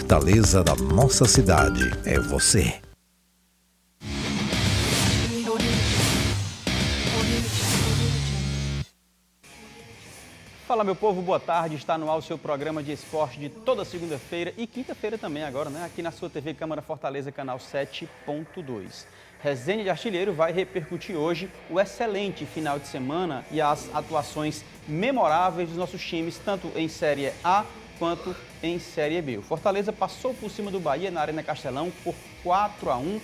Fortaleza da nossa cidade é você. Fala, meu povo, boa tarde. Está no ar o seu programa de esporte de toda segunda-feira e quinta-feira também agora, né? Aqui na sua TV Câmara Fortaleza, canal 7.2. Resenha de Artilheiro vai repercutir hoje o excelente final de semana e as atuações memoráveis dos nossos times, tanto em Série A quanto em Série B. O Fortaleza passou por cima do Bahia na Arena Castelão por 4-1,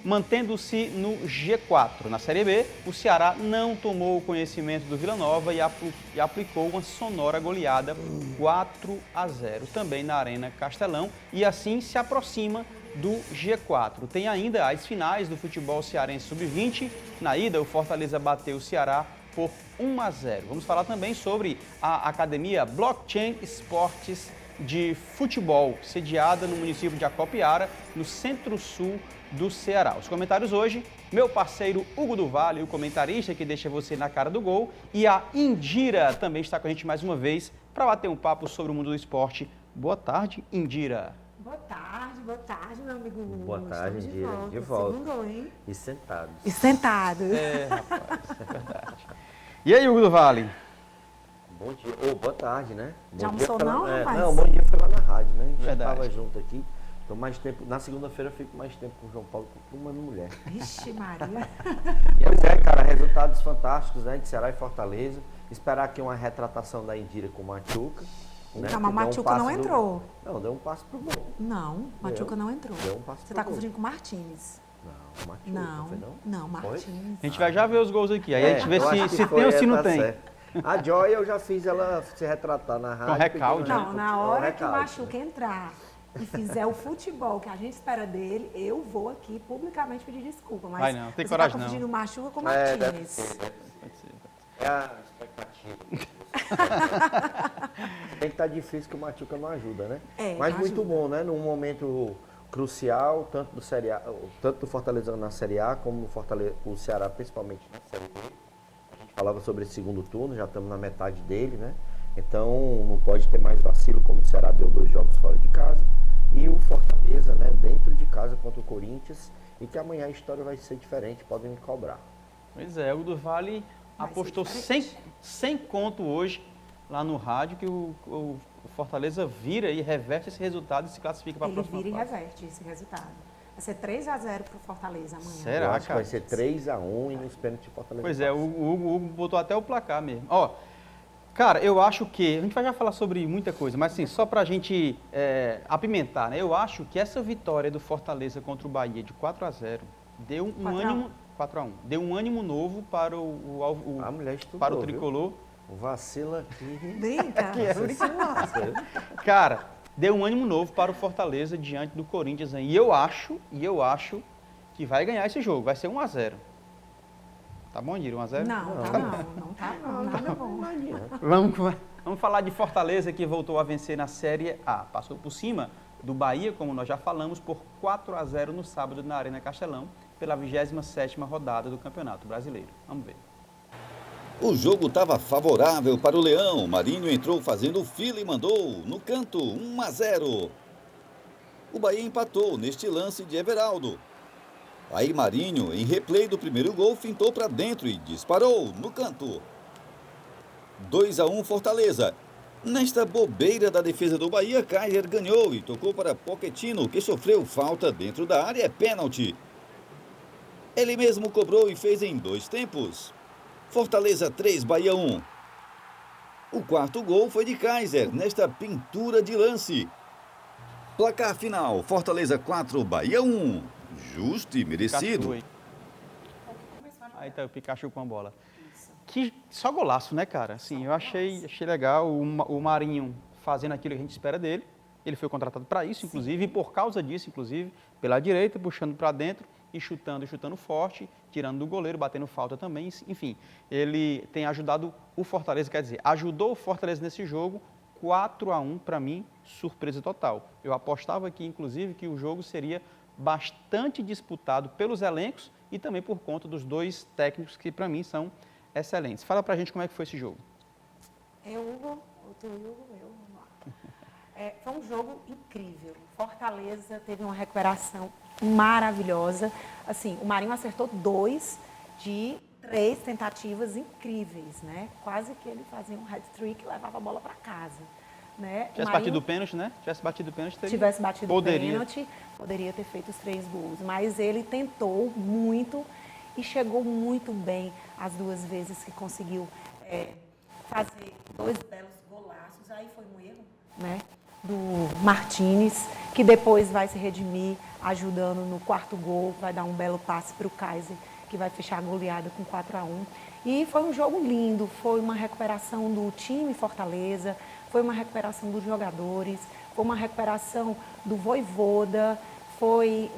mantendo-se no G4. Na Série B, o Ceará não tomou conhecimento do Vila Nova e aplicou uma sonora goleada 4-0, também na Arena Castelão, e assim se aproxima do G4. Tem ainda as finais do futebol cearense sub-20. Na ida, o Fortaleza bateu o Ceará por 1-0. Vamos falar também sobre a Academia Blockchain Esportes de Futebol, sediada no município de Acopiara, no centro-sul do Ceará. Os comentários hoje, meu parceiro Hugo do Vale, o comentarista que deixa você na cara do gol, e a Indira também está com a gente mais uma vez para bater um papo sobre o mundo do esporte. Boa tarde, Indira. Boa tarde, meu amigo Hugo. Boa tarde, Indira. De volta. Segundou, hein? E sentados. E sentados. É, rapaz, é verdade. E aí, Hugo do Vale? Bom dia. Ou boa tarde, né? Já Bom dia almoçou foi lá- não, rapaz? Não, bom dia foi lá na rádio, né? A gente Verdade. estava junto aqui. Tô mais tempo. Na segunda-feira eu fico mais tempo com o João Paulo que com uma mulher. Vixe, Maria. Pois é, cara, resultados fantásticos, né? De Ceará e Fortaleza. Esperar aqui uma retratação da Indira com o Machuca. Né? Não, mas o Machuca não entrou. Não, deu um passo pro gol. Não, Machuca não entrou. Deu um passo Você pro tá gol. confundindo com o Martins. Não, Machuca, Não, foi não, Martins. A gente vai já ver os gols aqui, aí a gente vê eu acho que se foi, tem ou se não tá tem. certo. A Joy eu já fiz ela se retratar na rádio. recalque. pedindo Não, na um hora que o recalque, Machuca entrar e fizer o futebol que a gente espera dele, eu vou aqui publicamente pedir desculpa. Mas Vai não, tem você coragem tá não. confundindo o Machuca com o É, deve Martins. ser. Pode ser. É a expectativa. Tem que estar difícil que o Machuca não ajuda, né? É, mas não muito ajuda. bom, né? Num momento crucial, tanto do Fortaleza na Série A, como no Fortaleza, o Ceará, principalmente na Série B. A gente falava sobre esse segundo turno, já estamos na metade dele, né? Então não pode ter mais vacilo, como o Ceará deu 2 jogos fora de casa. E o Fortaleza, né, dentro de casa contra o Corinthians, e que amanhã a história vai ser diferente, podem me cobrar. Pois é, o do Vale apostou 100 conto hoje lá no rádio que o Fortaleza vira e reverte esse resultado e se classifica para a Ele próxima vira e fase. reverte esse resultado. Vai ser 3-0 pro Fortaleza amanhã. Será? Eu acho que cara? vai ser 3-1 e nos pênaltis de Fortaleza. Pois é, o passa. Hugo botou até o placar mesmo. Ó, cara, eu acho que, a gente vai já falar sobre muita coisa, mas assim, só pra gente apimentar, né? Eu acho que essa vitória do Fortaleza contra o Bahia de 4-0 deu um 4-1. ânimo, 4-1, deu um ânimo novo para o A mulher estudou, para o viu? tricolor. O vacilo aqui. Brinca. Cara, deu um ânimo novo para o Fortaleza diante do Corinthians aí. E eu acho que vai ganhar esse jogo, vai ser 1-0. Tá bom, Indira? 1-0? Não, tá não, nada bom. Vamos falar de Fortaleza, que voltou a vencer na Série A. Passou por cima do Bahia, como nós já falamos, por 4-0 no sábado na Arena Castelão, pela 27ª rodada do Campeonato Brasileiro. Vamos ver. O jogo estava favorável para o Leão. Marinho entrou fazendo fila e mandou no canto 1-0. O Bahia empatou neste lance de Everaldo. Aí Marinho, em replay do primeiro gol, fintou para dentro e disparou no canto. 2-1 Fortaleza. Nesta bobeira da defesa do Bahia, Kaiser ganhou e tocou para Pochettino, que sofreu falta dentro da área, pênalti. Ele mesmo cobrou e fez em 2 tempos. Fortaleza 3, Bahia 1. O quarto gol foi de Kaiser, nesta pintura de lance. Placar final, Fortaleza 4, Bahia 1. Justo e merecido. Pikachu aí tá o Pikachu com a bola. Que só golaço, né, cara? Assim, eu achei legal o Marinho fazendo aquilo que a gente espera dele. Ele foi contratado para isso, inclusive, e por causa disso, inclusive, pela direita, puxando para dentro e chutando forte, tirando do goleiro, batendo falta também. Enfim, ele tem ajudado o Fortaleza, quer dizer, ajudou o Fortaleza nesse jogo. 4-1, para mim, surpresa total. Eu apostava aqui, inclusive, que o jogo seria bastante disputado pelos elencos e também por conta dos 2 técnicos que, para mim, são excelentes. Fala pra gente como é que foi esse jogo. É Hugo, outro Hugo, eu, vamos lá. Foi um jogo incrível. Fortaleza teve uma recuperação maravilhosa. Assim, o Marinho acertou 2 de 3 tentativas incríveis, né? Quase que ele fazia um hat-trick e levava a bola para casa. Né? Tivesse batido o pênalti, né? Tivesse batido o pênalti, pênalti, poderia ter feito os 3 gols. Mas ele tentou muito e chegou muito bem as 2 vezes que conseguiu fazer 2 belos golaços. Aí foi um erro, né? Do Martínez, que depois vai se redimir ajudando no 4º gol, vai dar um belo passe para o Kaiser, que vai fechar a goleada com 4-1. E foi um jogo lindo, foi uma recuperação do time Fortaleza, foi uma recuperação dos jogadores, foi uma recuperação do Vojvoda, foi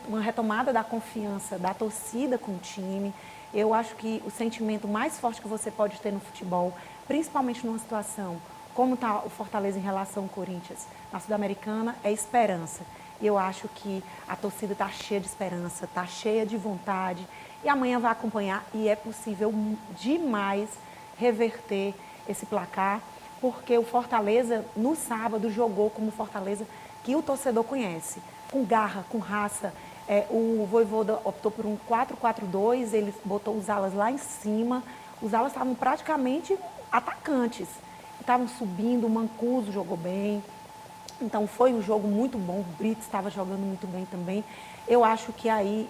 uma retomada da confiança da torcida com o time. Eu acho que o sentimento mais forte que você pode ter no futebol, principalmente numa situação como está o Fortaleza em relação ao Corinthians na Sul-Americana, é esperança. E eu acho que a torcida está cheia de esperança, está cheia de vontade. E amanhã vai acompanhar e é possível demais reverter esse placar, porque o Fortaleza, no sábado, jogou como Fortaleza que o torcedor conhece, com garra, com raça. O Vojvoda optou por um 4-4-2, ele botou os alas lá em cima. Os alas estavam praticamente atacantes. Estavam subindo, o Mancuso jogou bem. Então foi um jogo muito bom, o Brits estava jogando muito bem também. Eu acho que aí,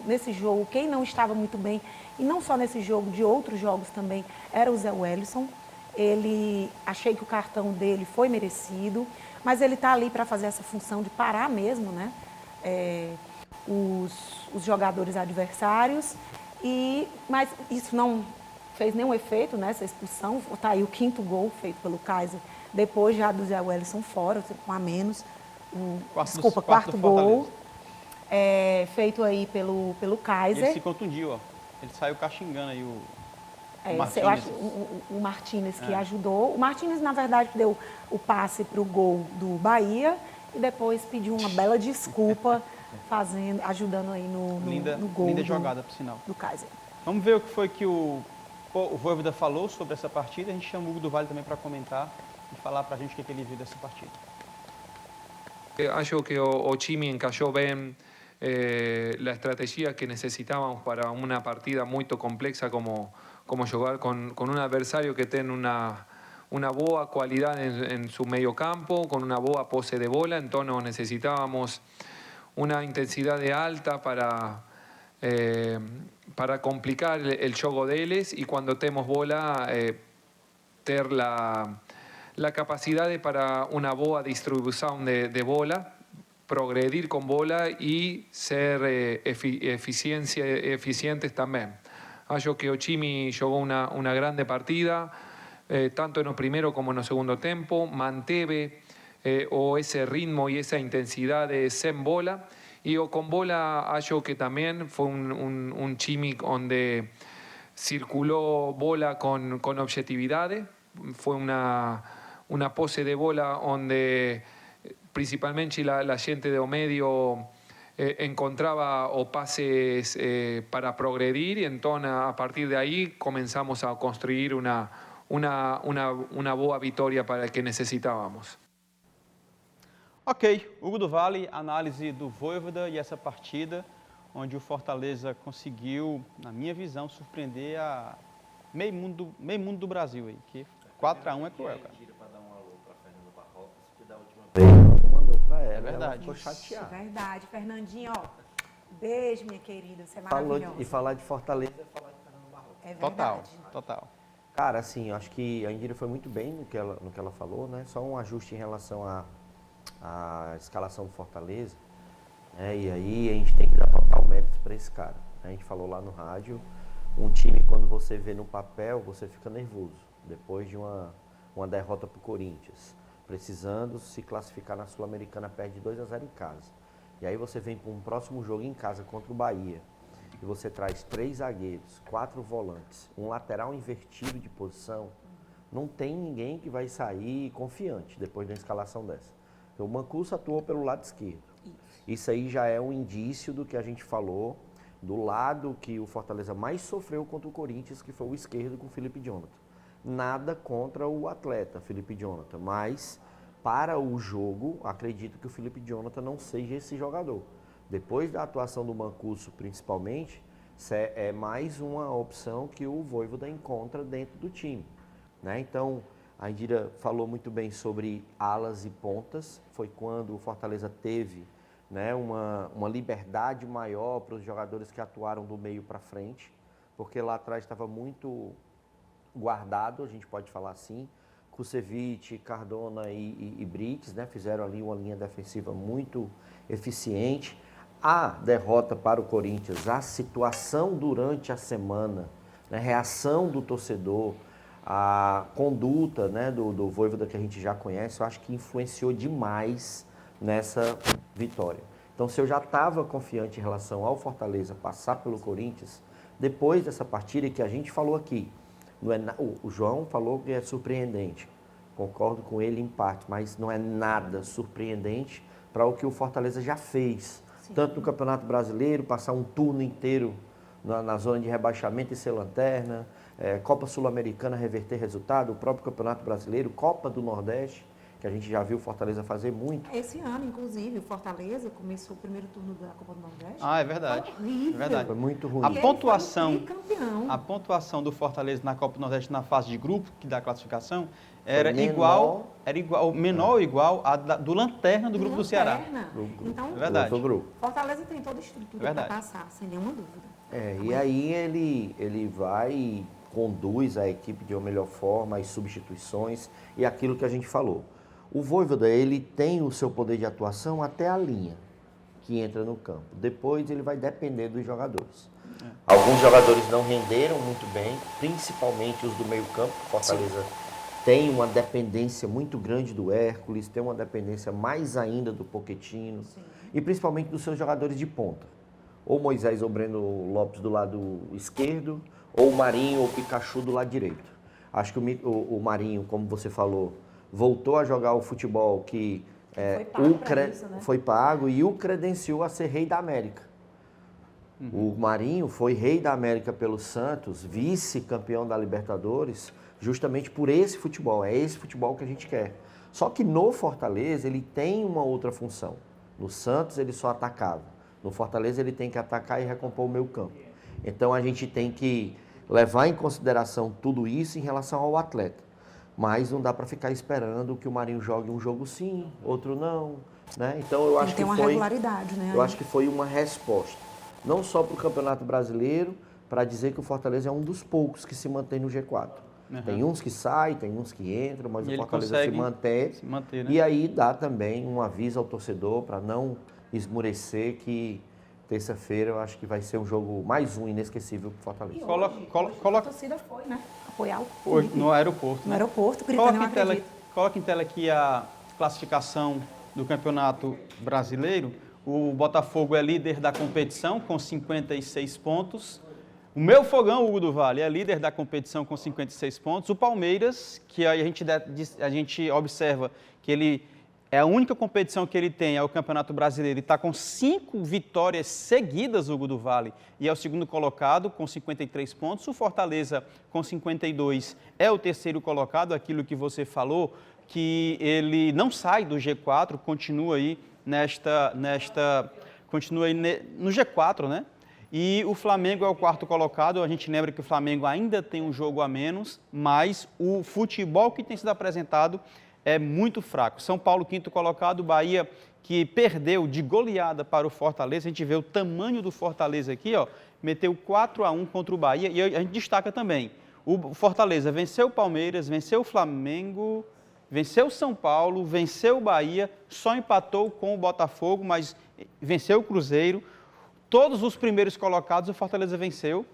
nesse jogo, quem não estava muito bem, e não só nesse jogo, de outros jogos também, era o Zé Wellison. Achei que o cartão dele foi merecido, mas ele está ali para fazer essa função de parar mesmo, né? Os jogadores adversários. Mas isso não fez nenhum efeito, né, essa expulsão. Está aí o 5º gol feito pelo Kaiser, depois já do Zé Wellison fora, com a menos. Quarto gol feito aí pelo Kaiser. Ele se contundiu, ó. Ele saiu caxingando aí o Martínez. Eu acho o Martínez que ajudou. O Martínez, na verdade, deu o passe para o gol do Bahia e depois pediu uma bela desculpa, ajudando aí no gol. Linda jogada, por sinal. Do Kaiser. Vamos ver o que foi que o Vojvoda falou sobre essa partida. A gente chama o Hugo do Vale também para comentar e falar para a gente o que ele viu dessa partida. Acho que o time encajó bien la estrategia que necesitábamos para una partida muy compleja como jugar con un adversario que tiene una boa cualidad en su medio campo, con una boa pose de bola. Entonces necesitábamos una intensidad alta para complicar el juego de ellos, y cuando tenemos bola, tener la capacidad para una boa distribución de bola, progredir con bola y ser eficientes también. Acho que Ochimi jugó una grande partida, tanto en el primero como en el segundo tiempo, manteve ese ritmo y esa intensidad de sin bola. Y con bola, acho que también fue un Chimi donde circuló bola con objetividad. Fue una pose de bola donde principalmente la gente de medio encontraba pases para progredir, y entonces a partir de ahí comenzamos a construir una boa vitória para el que necesitábamos. Ok, Hugo do Vale, análise do Vojvoda e essa partida, onde o Fortaleza conseguiu, na minha visão, surpreender a meio mundo do Brasil aí, que 4-1 é cruel, cara. Mandou pra ela, É verdade. ela ficou chateada. É verdade. Fernandinho, ó, beijo, minha querida, você é maravilhosa. E falar de Fortaleza é falar de Fernando Barroso. É verdade. Total. Cara, assim, eu acho que a Indira foi muito bem no que ela falou, né? Só um ajuste em relação à escalação do Fortaleza, né? E aí a gente tem que dar total mérito para esse cara. A gente falou lá no rádio, um time, quando você vê no papel, você fica nervoso, depois de uma derrota pro Corinthians, precisando se classificar na Sul-Americana, perde 2-0 em casa. E aí você vem para um próximo jogo em casa contra o Bahia, e você traz 3 zagueiros, 4 volantes, um lateral invertido de posição. Não tem ninguém que vai sair confiante depois de uma escalação dessa. Então, o Mancuso atuou pelo lado esquerdo. Isso aí já é um indício do que a gente falou, do lado que o Fortaleza mais sofreu contra o Corinthians, que foi o esquerdo com o Felipe Jonathan. Nada contra o atleta, Felipe Jonathan, mas para o jogo, acredito que o Felipe Jonathan não seja esse jogador. Depois da atuação do Mancuso, principalmente, é mais uma opção que o Vojvoda encontra dentro do time, né? Então, a Indira falou muito bem sobre alas e pontas. Foi quando o Fortaleza teve, né, uma liberdade maior para os jogadores que atuaram do meio para frente, porque lá atrás estava muito guardado, a gente pode falar assim. Kusevich, Cardona e Brits, né, fizeram ali uma linha defensiva muito eficiente. A derrota para o Corinthians, a situação durante a semana, né, reação do torcedor, a conduta, né, do Vojvoda que a gente já conhece, eu acho que influenciou demais nessa vitória. Então, se eu já estava confiante em relação ao Fortaleza passar pelo Corinthians, depois dessa partida que a gente falou aqui, o João falou que é surpreendente, concordo com ele em parte, mas não é nada surpreendente para o que o Fortaleza já fez. Sim. Tanto no Campeonato Brasileiro, passar um turno inteiro na zona de rebaixamento e ser lanterna, Copa Sul-Americana reverter resultado, o próprio Campeonato Brasileiro, Copa do Nordeste, que a gente já viu o Fortaleza fazer muito. Esse ano, inclusive, o Fortaleza começou o primeiro turno da Copa do Nordeste. Ah, é verdade. Foi horrível. É verdade. Foi muito ruim. A pontuação do Fortaleza na Copa do Nordeste na fase de grupo, que dá a classificação, era menor ou igual a do Lanterna do grupo do Ceará. Então, é verdade. Fortaleza tem toda a estrutura para passar, sem nenhuma dúvida. E aí ele vai, conduz a equipe de uma melhor forma, as substituições e aquilo que a gente falou. O Vojvoda, ele tem o seu poder de atuação até a linha que entra no campo. Depois ele vai depender dos jogadores. Alguns jogadores não renderam muito bem, principalmente os do meio campo. Fortaleza tem uma dependência muito grande do Hércules, tem uma dependência mais ainda do Pochettino e principalmente dos seus jogadores de ponta. Ou Moisés ou Breno Lopes do lado esquerdo, ou o Marinho ou o Pikachu do lado direito. Acho que o Marinho, como você falou, voltou a jogar o futebol que foi pago e o credenciou a ser rei da América. O Marinho foi rei da América pelo Santos, vice-campeão da Libertadores, justamente por esse futebol. É esse futebol que a gente quer. Só que no Fortaleza ele tem uma outra função. No Santos ele só atacava. No Fortaleza ele tem que atacar e recompor o meio campo. Então a gente tem que levar em consideração tudo isso em relação ao atleta. Mas não dá para ficar esperando que o Marinho jogue um jogo sim, outro não, né? Então eu acho que uma regularidade, né? Eu acho que foi uma resposta, não só para o Campeonato Brasileiro, para dizer que o Fortaleza é um dos poucos que se mantém no G4. Tem uns que saem, tem uns que entram, mas o Fortaleza se mantém, né? E aí dá também um aviso ao torcedor para não esmurecer que terça-feira eu acho que vai ser um jogo mais inesquecível para o Fortaleza. A torcida foi, né? Apoiar o hoje, no aeroporto. No aeroporto, gritando, não acredito. Coloca em tela aqui a classificação do Campeonato Brasileiro. O Botafogo é líder da competição com 56 pontos. O meu fogão, Hugo do Vale, é líder da competição com 56 pontos. O Palmeiras, que a gente observa que ele é a única competição que ele tem, é o Campeonato Brasileiro, e está com 5 vitórias seguidas, Hugo do Vale, e é o segundo colocado com 53 pontos. O Fortaleza, com 52, é o terceiro colocado, aquilo que você falou, que ele não sai do G4, continua aí no G4, né? E o Flamengo é o quarto colocado. A gente lembra que o Flamengo ainda tem um jogo a menos, mas o futebol que tem sido apresentado é muito fraco. São Paulo, quinto colocado, Bahia, que perdeu de goleada para o Fortaleza. A gente vê o tamanho do Fortaleza aqui, ó, meteu 4-1 contra o Bahia. E a gente destaca também, o Fortaleza venceu o Palmeiras, venceu o Flamengo, venceu o São Paulo, venceu o Bahia, só empatou com o Botafogo, mas venceu o Cruzeiro. Todos os primeiros colocados o Fortaleza venceu,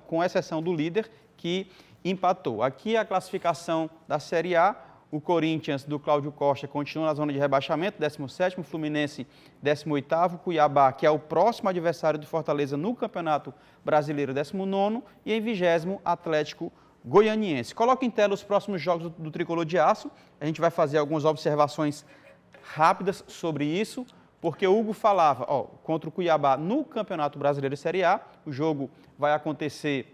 com exceção do líder, que empatou. Aqui a classificação da Série A. O Corinthians, do Cláudio Costa, continua na zona de rebaixamento, 17º, Fluminense, 18º, Cuiabá, que é o próximo adversário do Fortaleza no Campeonato Brasileiro, 19º, e em 20º, Atlético Goianiense. Coloca em tela os próximos jogos do Tricolor de Aço. A gente vai fazer algumas observações rápidas sobre isso, porque o Hugo falava, contra o Cuiabá no Campeonato Brasileiro Série A. O jogo vai acontecer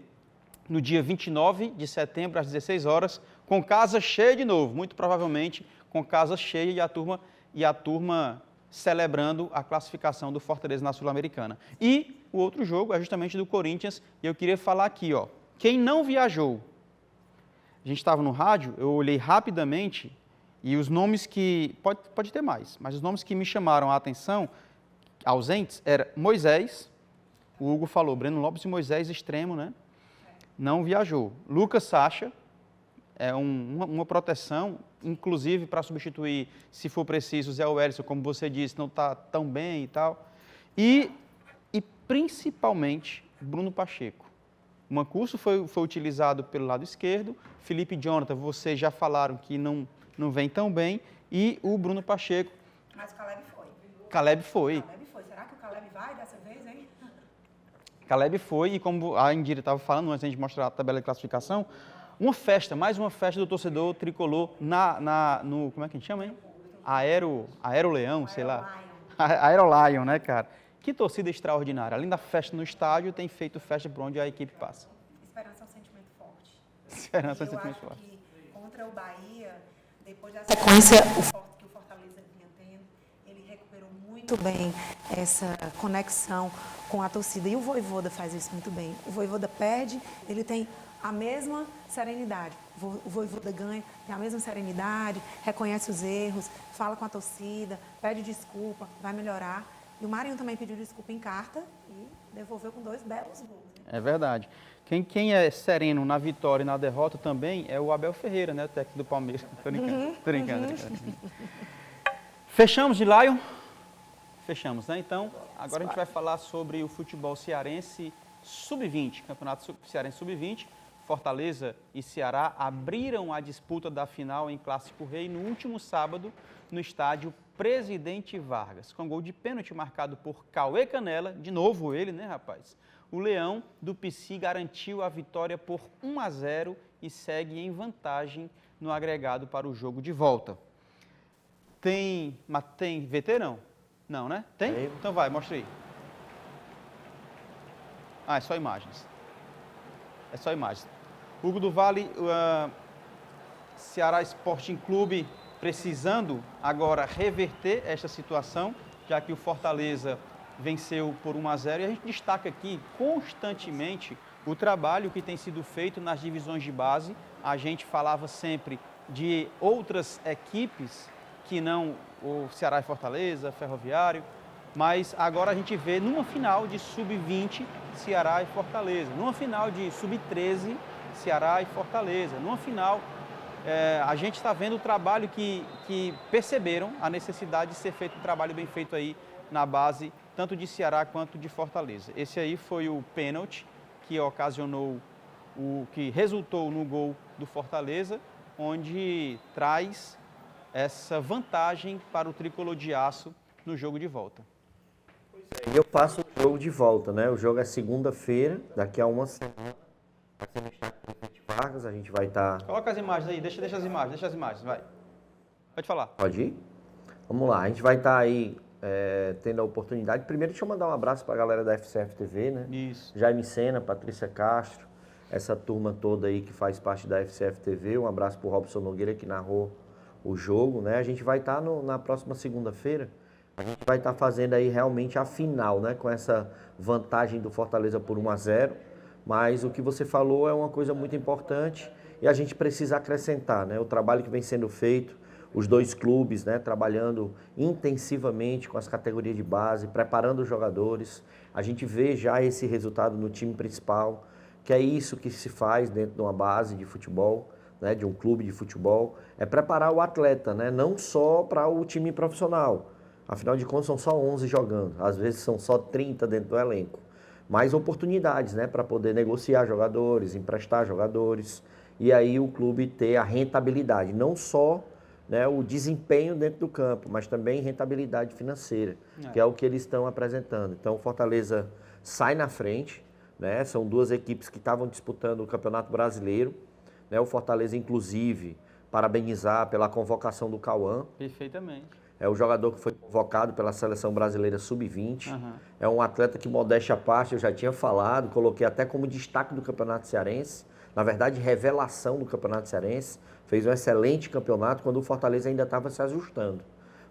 no dia 29 de setembro, às 16 horas, com casa cheia de novo, muito provavelmente com casa cheia e a turma celebrando a classificação do Fortaleza na Sul-Americana. E o outro jogo é justamente do Corinthians, e eu queria falar aqui, ó, quem não viajou, a gente estava no rádio, eu olhei rapidamente, e os nomes que, pode ter mais, mas os nomes que me chamaram a atenção, ausentes, era Moisés, o Hugo falou, Breno Lopes e Moisés extremo, né? Não viajou. Lucas Sacha, é uma proteção, inclusive para substituir, se for preciso, o Zé Wellison, como você disse, não está tão bem e tal. E principalmente, Bruno Pacheco. O Mancuso foi utilizado pelo lado esquerdo, Felipe e Jonathan, vocês já falaram que não vem tão bem, e o Bruno Pacheco. Mas o Caleb foi. Caleb foi. Caleb foi. Será que o Caleb vai dessa vez, hein? Caleb foi, e como a Indira estava falando, antes de a gente mostrar a tabela de classificação, uma festa, mais uma festa do torcedor tricolor no como é que a gente chama, hein? Aero Leão, sei lá. Aero Lion, né, cara? Que torcida extraordinária. Além da festa no estádio, tem feito festa por onde a equipe passa. Esperança é um sentimento forte. Esperança é um sentimento forte. Eu acho que contra o Bahia, depois da sequência que o Fortaleza vinha tendo, ele recuperou muito bem essa conexão com a torcida. E o Vojvoda faz isso muito bem. O Vojvoda perde, ele tem a mesma serenidade. O Vojvoda ganha, tem a mesma serenidade, reconhece os erros, fala com a torcida, pede desculpa, vai melhorar. E o Marinho também pediu desculpa em carta e devolveu com 2 belos gols. Né? É verdade. Quem é sereno na vitória e na derrota também é o Abel Ferreira, né? O técnico do Palmeiras. Tô brincando. Fechamos de Lion? Fechamos, né? Então, agora a gente vai falar sobre o futebol cearense sub-20, Campeonato Cearense sub-20. Fortaleza e Ceará abriram a disputa da final em Clássico Rei no último sábado no estádio Presidente Vargas, com gol de pênalti marcado por Cauê Canela, de novo ele, né, rapaz? O Leão do Pici garantiu a vitória por 1-0 e segue em vantagem no agregado para o jogo de volta. Tem VT não? Não, né? Tem? Então vai, mostra aí. Ah, é só imagens. É só imagens. Hugo do Vale, Ceará Sporting Clube precisando agora reverter esta situação, já que o Fortaleza venceu por 1-0. E a gente destaca aqui constantemente o trabalho que tem sido feito nas divisões de base. A gente falava sempre de outras equipes que não o Ceará e Fortaleza, Ferroviário, mas agora a gente vê numa final de sub-20 Ceará e Fortaleza, numa final de sub-13 Ceará e Fortaleza, numa final a gente está vendo o trabalho que perceberam a necessidade de ser feito um trabalho bem feito aí na base, tanto de Ceará quanto de Fortaleza. Esse aí foi o pênalti que ocasionou, que resultou no gol do Fortaleza, onde traz essa vantagem para o tricolor de aço no jogo de volta. E eu passo o jogo de volta, né? O jogo é segunda-feira, daqui a uma semana. Aqui no estádio Presidente Vargas, a gente vai estar... Coloca as imagens aí, deixa as imagens, vai. Pode falar. Pode ir? Vamos lá, a gente vai estar aí tendo a oportunidade. Primeiro, deixa eu mandar um abraço para a galera da FCF TV, né? Isso. Jaime Sena, Patrícia Castro, essa turma toda aí que faz parte da FCF TV. Um abraço para o Robson Nogueira, que narrou o jogo, né? A gente vai estar na próxima segunda-feira, a gente vai estar fazendo aí realmente a final, né? Com essa vantagem do Fortaleza por 1-0. Mas o que você falou é uma coisa muito importante e a gente precisa acrescentar, né? O trabalho que vem sendo feito, os dois clubes, né? Trabalhando intensivamente com as categorias de base, preparando os jogadores. A gente vê já esse resultado no time principal, que é isso que se faz dentro de uma base de futebol, né? De um clube de futebol, é preparar o atleta, né? Não só para o time profissional. Afinal de contas, são só 11 jogando, às vezes são só 30 dentro do elenco. Mais oportunidades, né, para poder negociar jogadores, emprestar jogadores e aí o clube ter a rentabilidade, não só, né, o desempenho dentro do campo, mas também rentabilidade financeira, que é o que eles estão apresentando. Então o Fortaleza sai na frente, né, são duas equipes que estavam disputando o Campeonato Brasileiro, né, o Fortaleza inclusive parabenizar pela convocação do Cauã. Perfeitamente. É o jogador que foi convocado pela Seleção Brasileira Sub-20. É um atleta que, modéstia à parte, eu já tinha falado, coloquei até como destaque do Campeonato Cearense. na verdade, revelação do Campeonato Cearense, fez um excelente campeonato quando o Fortaleza ainda estava se ajustando.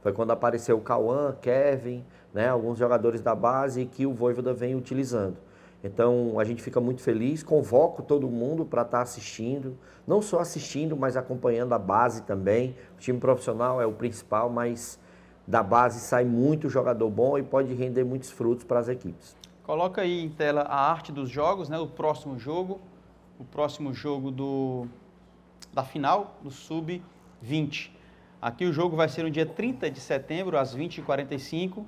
Foi quando apareceu o Cauã, Kevin, né, alguns jogadores da base que o Vojvoda vem utilizando. Então, a gente fica muito feliz, convoco todo mundo para estar assistindo, não só assistindo, mas acompanhando a base também. O time profissional é o principal, mas da base sai muito jogador bom e pode render muitos frutos para as equipes. Coloca aí em tela a arte dos jogos, né, o próximo jogo da final do Sub-20. Aqui o jogo vai ser no dia 30 de setembro, às 20h45,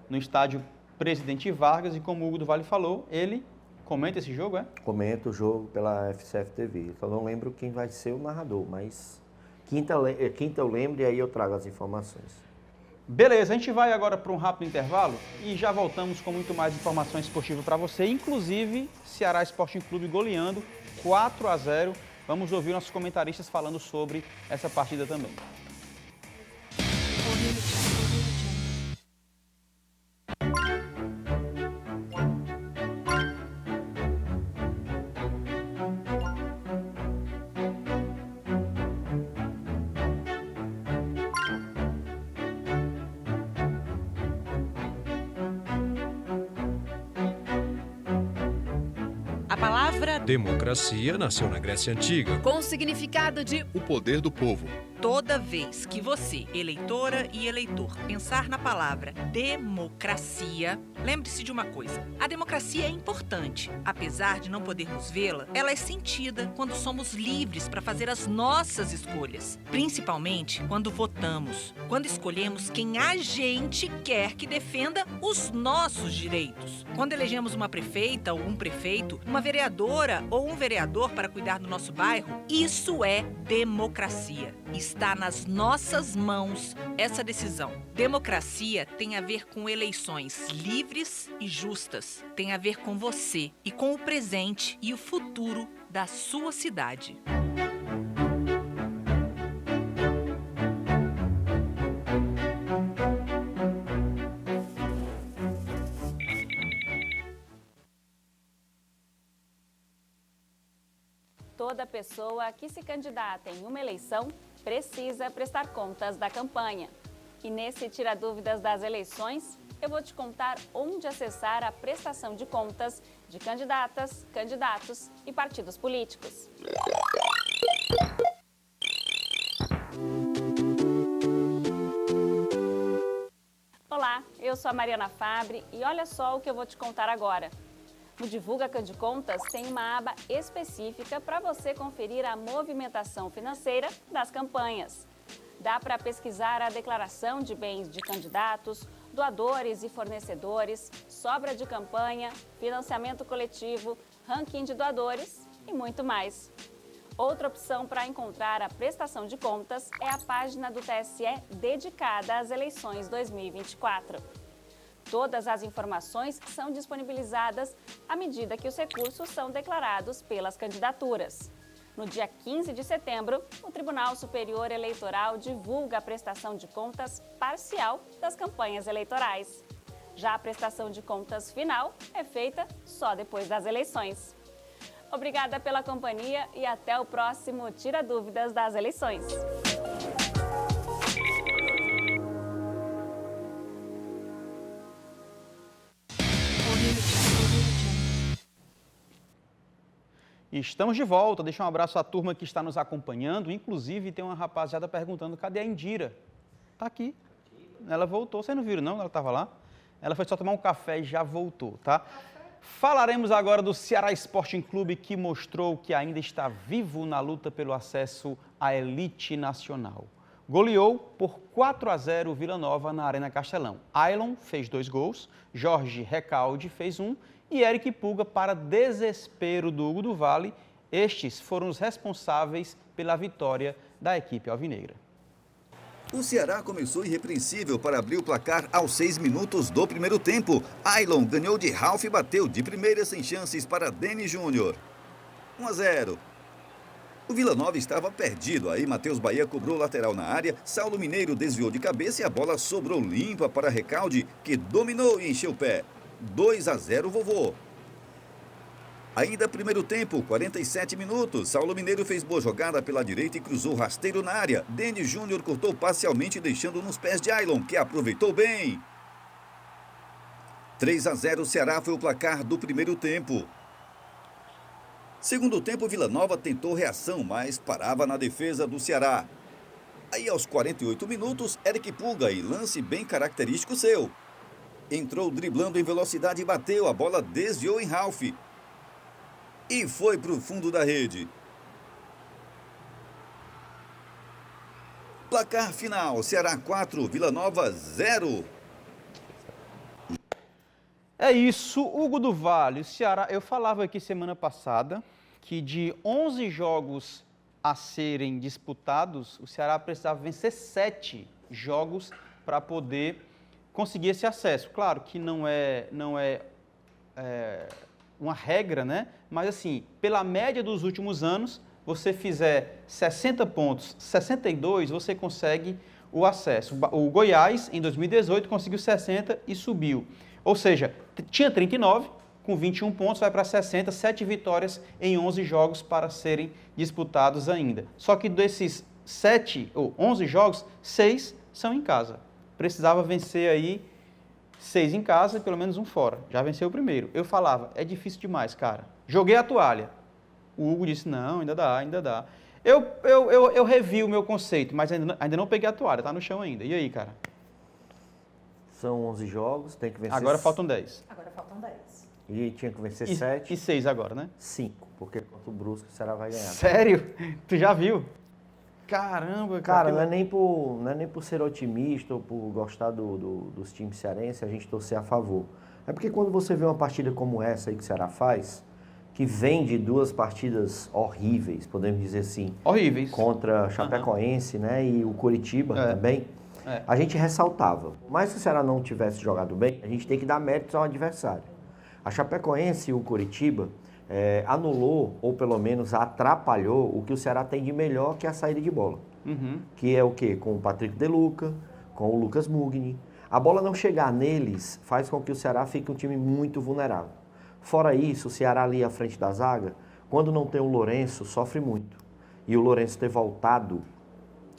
no estádio Presidente Vargas, e como o Hugo do Vale falou, ele comenta esse jogo, é? Comenta o jogo pela FCF TV. Eu não lembro quem vai ser o narrador, mas quinta eu lembro e aí eu trago as informações. Beleza, a gente vai agora para um rápido intervalo e já voltamos com muito mais informações esportivas para você, inclusive Ceará Sporting Clube goleando 4-0. Vamos ouvir nossos comentaristas falando sobre essa partida também. A palavra Democracia nasceu na Grécia Antiga. com o significado de O poder do povo. toda vez que você, eleitora e eleitor, pensar na palavra democracia, lembre-se de uma coisa. A democracia é importante. Apesar de não podermos vê-la, ela é sentida quando somos livres para fazer as nossas escolhas. Principalmente quando votamos. Quando escolhemos quem a gente quer que defenda os nossos direitos. Quando elegemos uma prefeita ou um prefeito, uma vereadora ou um vereador para cuidar do nosso bairro, isso é democracia. Está nas nossas mãos essa decisão. Democracia tem a ver com eleições livres e justas. Tem a ver com você e com o presente e o futuro da sua cidade. Toda pessoa que se candidata em uma eleição precisa prestar contas da campanha. E nesse Tira Dúvidas das Eleições, eu vou te contar onde acessar a prestação de contas de candidatas, candidatos e partidos políticos. Olá, eu sou a Mariana Fabre e olha só o que eu vou te contar agora. No Divulga Candicontas tem uma aba específica para você conferir a movimentação financeira das campanhas. Dá para pesquisar a declaração de bens de candidatos, doadores e fornecedores, sobra de campanha, financiamento coletivo, ranking de doadores e muito mais. Outra opção para encontrar a prestação de contas é a página do TSE dedicada às eleições 2024. Todas as informações são disponibilizadas à medida que os recursos são declarados pelas candidaturas. No dia 15 de setembro, o Tribunal Superior Eleitoral divulga a prestação de contas parcial das campanhas eleitorais. Já a prestação de contas final é feita só depois das eleições. Obrigada pela companhia e até o próximo Tira Dúvidas das Eleições. Estamos de volta, deixa um abraço à turma que está nos acompanhando, inclusive tem uma rapaziada perguntando, cadê a Indira? Tá aqui, ela voltou, vocês não viram não, ela estava lá? Ela foi só tomar um café e já voltou, tá? Falaremos agora do Ceará Sporting Clube, que mostrou que ainda está vivo na luta pelo acesso à elite nacional. Goleou por 4-0 o Vila Nova na Arena Castelão. Ailon fez 2 gols, Jorge Recalde fez 1 e Eric Pulga, para desespero do Hugo do Vale, estes foram os responsáveis pela vitória da equipe alvinegra. O Ceará começou irrepreensível para abrir o placar aos 6 minutos do primeiro tempo. Ailon ganhou de Ralf e bateu de primeira sem chances para Denis Júnior. 1-0. O Vila Nova estava perdido, aí Matheus Bahia cobrou lateral na área, Saulo Mineiro desviou de cabeça e a bola sobrou limpa para Recalde, que dominou e encheu o pé. 2-0 vovô. Ainda primeiro tempo, 47 minutos. Saulo Mineiro fez boa jogada pela direita e cruzou rasteiro na área. Denis Júnior cortou parcialmente, deixando nos pés de Ailon, que aproveitou bem. 3-0, Ceará foi o placar do primeiro tempo. Segundo tempo, Vila Nova tentou reação, mas parava na defesa do Ceará. Aí, aos 48 minutos, Eric Puga, e lance bem característico seu. Entrou driblando em velocidade e bateu, a bola desviou em Ralf. E foi para o fundo da rede. Placar final, Ceará 4, Vila Nova 0. É isso, Hugo do Vale, o Ceará, eu falava aqui semana passada que de 11 jogos a serem disputados, o Ceará precisava vencer 7 jogos para poder conseguir esse acesso. Claro que não é uma regra, né? Mas assim, pela média dos últimos anos, você fizer 60 pontos, 62, você consegue o acesso. O Goiás, em 2018, conseguiu 60 e subiu. Ou seja, tinha 39, com 21 pontos, vai para 60, 7 vitórias em 11 jogos para serem disputados ainda. Só que desses 11 jogos, 6 são em casa. Precisava vencer aí 6 em casa e pelo menos um fora. Já venceu o primeiro. Eu falava, é difícil demais, cara. Joguei a toalha. O Hugo disse, não, ainda dá, ainda dá. Eu revi o meu conceito, mas ainda não peguei a toalha, tá no chão ainda. E aí, cara? São 11 jogos, tem que vencer... Agora faltam 10. Agora faltam 10. E tinha que vencer 7. E 6 agora, né? 5, porque contra o Brusque o Ceará vai ganhar. Sério? Tu já viu? Caramba, cara. Não é nem por ser otimista ou por gostar dos times cearenses, a gente torcer a favor. É porque quando você vê uma partida como essa aí que o Ceará faz, que vem de 2 partidas horríveis, podemos dizer assim. Horríveis. Contra Chapecoense, né? E o Coritiba também. A gente ressaltava. Mas se o Ceará não tivesse jogado bem, a gente tem que dar méritos ao adversário. A Chapecoense e o Coritiba anulou, ou pelo menos atrapalhou, o que o Ceará tem de melhor, que é a saída de bola. Que é o quê? Com o Patrick De Luca, com o Lucas Mugni. A bola não chegar neles faz com que o Ceará fique um time muito vulnerável. Fora isso, o Ceará ali à frente da zaga, quando não tem o Lourenço, sofre muito. E o Lourenço ter voltado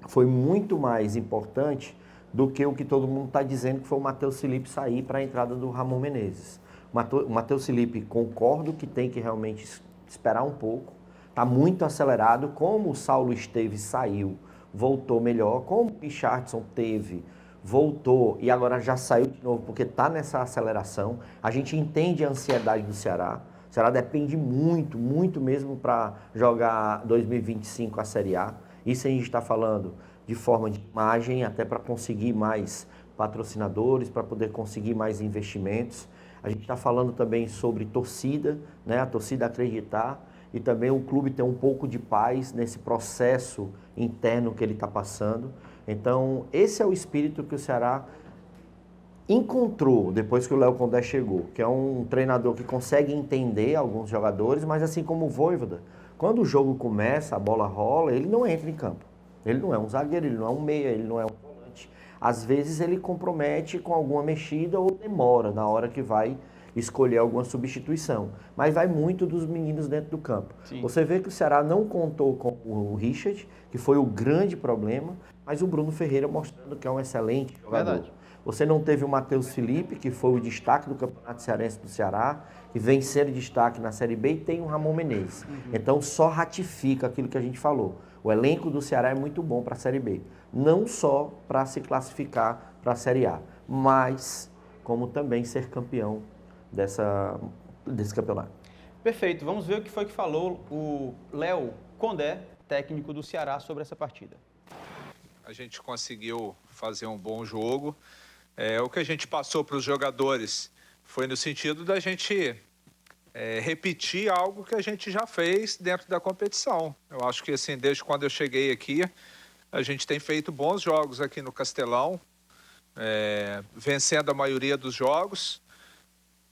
foi muito mais importante do que o que todo mundo está dizendo, que foi o Matheus Felipe sair para a entrada do Ramon Menezes. O Matheus Felipe, concordo que tem que realmente esperar um pouco, está muito acelerado, como o Saulo Esteves saiu, voltou melhor, como o Richardson teve, voltou e agora já saiu de novo, porque está nessa aceleração. A gente entende a ansiedade do Ceará. O Ceará depende muito, muito mesmo para jogar 2025 a Série A. Isso a gente está falando de forma de imagem, até para conseguir mais patrocinadores, para poder conseguir mais investimentos. A gente está falando também sobre torcida, né? A torcida acreditar e também o clube ter um pouco de paz nesse processo interno que ele está passando. Então, esse é o espírito que o Ceará encontrou depois que o Léo Condé chegou, que é um treinador que consegue entender alguns jogadores, mas assim como o Vojvoda, quando o jogo começa, a bola rola, ele não entra em campo. Ele não é um zagueiro, ele não é um meia, ele não é um volante. Às vezes ele compromete com alguma mexida ou demora na hora que vai escolher alguma substituição. Mas vai muito dos meninos dentro do campo. Sim. Você vê que o Ceará não contou com o Richard, que foi o grande problema, mas o Bruno Ferreira mostrando que é um excelente jogador. Verdade. Você não teve o Matheus Felipe, que foi o destaque do Campeonato Cearense do Ceará, que vem sendo destaque na Série B, e tem o Ramon Menezes. Então só ratifica aquilo que a gente falou. O elenco do Ceará é muito bom para a Série B. Não só para se classificar para a Série A, mas como também ser campeão desse campeonato. Perfeito. Vamos ver o que foi que falou o Léo Condé, técnico do Ceará, sobre essa partida. A gente conseguiu fazer um bom jogo. O que a gente passou para os jogadores foi no sentido da gente repetir algo que a gente já fez dentro da competição. Eu acho que, assim, desde quando eu cheguei aqui, a gente tem feito bons jogos aqui no Castelão, vencendo a maioria dos jogos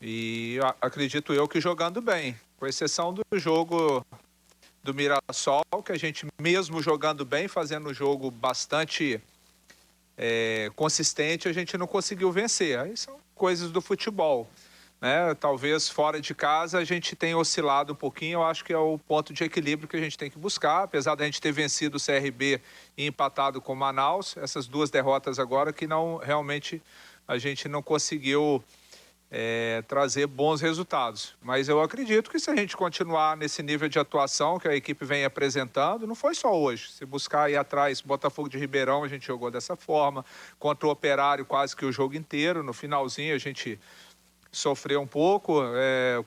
e acredito eu que jogando bem, com exceção do jogo do Mirassol, que a gente mesmo jogando bem, fazendo um jogo bastante consistente, a gente não conseguiu vencer. Aí são coisas do futebol. né? Talvez fora de casa a gente tenha oscilado um pouquinho, eu acho que é o ponto de equilíbrio que a gente tem que buscar, apesar da gente ter vencido o CRB e empatado com o Manaus, essas 2 derrotas agora que não realmente a gente não conseguiu trazer bons resultados. Mas eu acredito que se a gente continuar nesse nível de atuação que a equipe vem apresentando, não foi só hoje. Se buscar aí atrás, Botafogo de Ribeirão, a gente jogou dessa forma, contra o Operário quase que o jogo inteiro, no finalzinho a gente sofreu um pouco,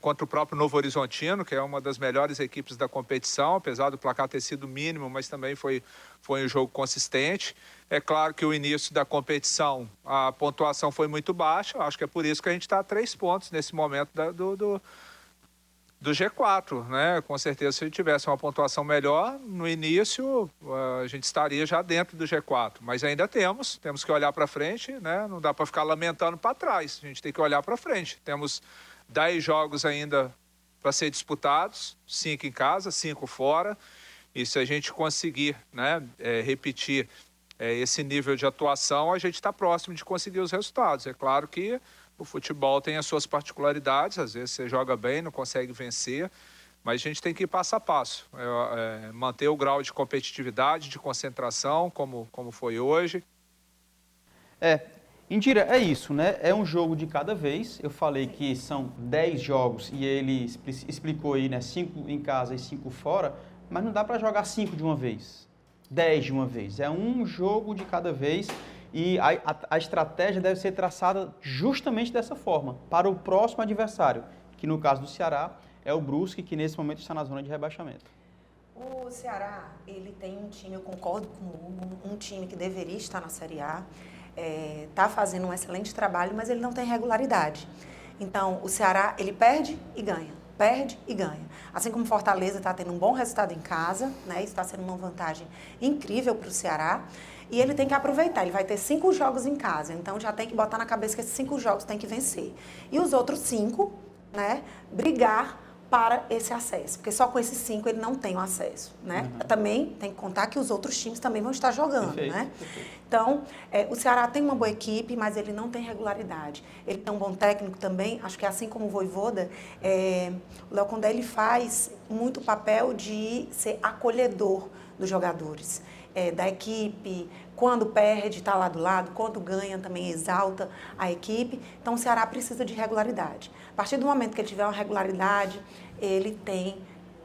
contra o próprio Novo Horizontino, que é uma das melhores equipes da competição, apesar do placar ter sido mínimo, mas também foi um jogo consistente. É claro que o início da competição, a pontuação foi muito baixa, acho que é por isso que a gente está a 3 pontos nesse momento do G4, né? Com certeza, se a gente tivesse uma pontuação melhor, no início a gente estaria já dentro do G4, mas ainda temos que olhar para frente, né? Não dá para ficar lamentando para trás, a gente tem que olhar para frente. Temos 10 jogos ainda para ser disputados, 5 em casa, 5 fora, e se a gente conseguir, né, repetir esse nível de atuação, a gente está próximo de conseguir os resultados. É claro que o futebol tem as suas particularidades, às vezes você joga bem, não consegue vencer, mas a gente tem que ir passo a passo, manter o grau de competitividade, de concentração, como foi hoje. Indira, é isso, né? É um jogo de cada vez. Eu falei que são 10 jogos e ele explicou aí, né? 5 em casa e 5 fora, mas não dá para jogar 5 de uma vez, 10 de uma vez. É um jogo de cada vez. E a estratégia deve ser traçada justamente dessa forma, para o próximo adversário, que no caso do Ceará é o Brusque, que nesse momento está na zona de rebaixamento. O Ceará, ele tem um time, eu concordo com o Hugo, um time que deveria estar na Série A, está fazendo um excelente trabalho, mas ele não tem regularidade. Então, o Ceará, ele perde e ganha. Perde e ganha. Assim como Fortaleza está tendo um bom resultado em casa, né? Isso está sendo uma vantagem incrível para o Ceará. E ele tem que aproveitar, ele vai ter 5 jogos em casa, então já tem que botar na cabeça que esses 5 jogos tem que vencer. E os outros 5, né, brigar para esse acesso, porque só com esses 5 ele não tem o acesso, né? Também tem que contar que os outros times também vão estar jogando, né? Então, o Ceará tem uma boa equipe, mas ele não tem regularidade. Ele tem um bom técnico também, acho que assim como o Vojvoda, o Léo Condé, ele faz muito papel de ser acolhedor dos jogadores. Da equipe, quando perde, está lá do lado, quando ganha, também exalta a equipe. Então, o Ceará precisa de regularidade. A partir do momento que ele tiver uma regularidade, ele tem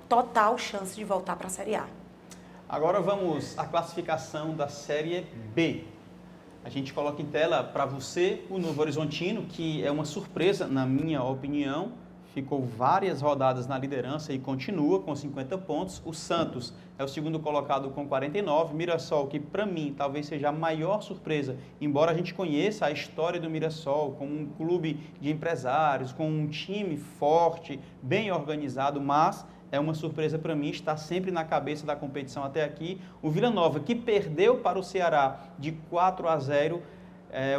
total chance de voltar para a Série A. Agora vamos à classificação da Série B. A gente coloca em tela para você o Novo Horizontino, que é uma surpresa, na minha opinião. Ficou várias rodadas na liderança e continua com 50 pontos. O Santos é o segundo colocado com 49. Mirassol, que para mim talvez seja a maior surpresa, embora a gente conheça a história do Mirassol como um clube de empresários, com um time forte, bem organizado, mas é uma surpresa para mim, está sempre na cabeça da competição até aqui. O Vila Nova, que perdeu para o Ceará de 4-0,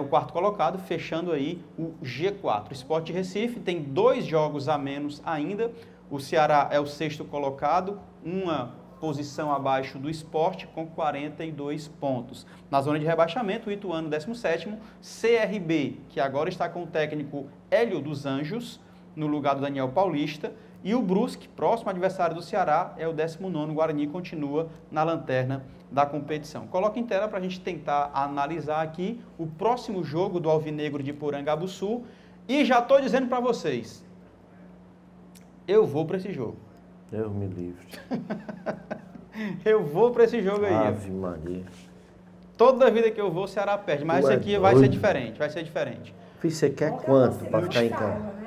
o quarto colocado, fechando aí o G4. O Sport Recife tem 2 jogos a menos ainda. O Ceará é o 6º colocado, uma posição abaixo do Sport, com 42 pontos. Na zona de rebaixamento, o Ituano, 17º. CRB, que agora está com o técnico Hélio dos Anjos, no lugar do Daniel Paulista. E o Brusque, próximo adversário do Ceará, é o 19º. O Guarani continua na lanterna da competição. Coloca em tela para a gente tentar analisar aqui o próximo jogo do Alvinegro de Porangabuçu. E já estou dizendo para vocês, eu vou para esse jogo. Deus me livre. Eu vou para esse jogo aí. Ave Maria. Toda vida que eu vou, o Ceará perde. Mas esse aqui vai ser diferente, vai ser diferente. Filho, você quer quanto para ficar em casa?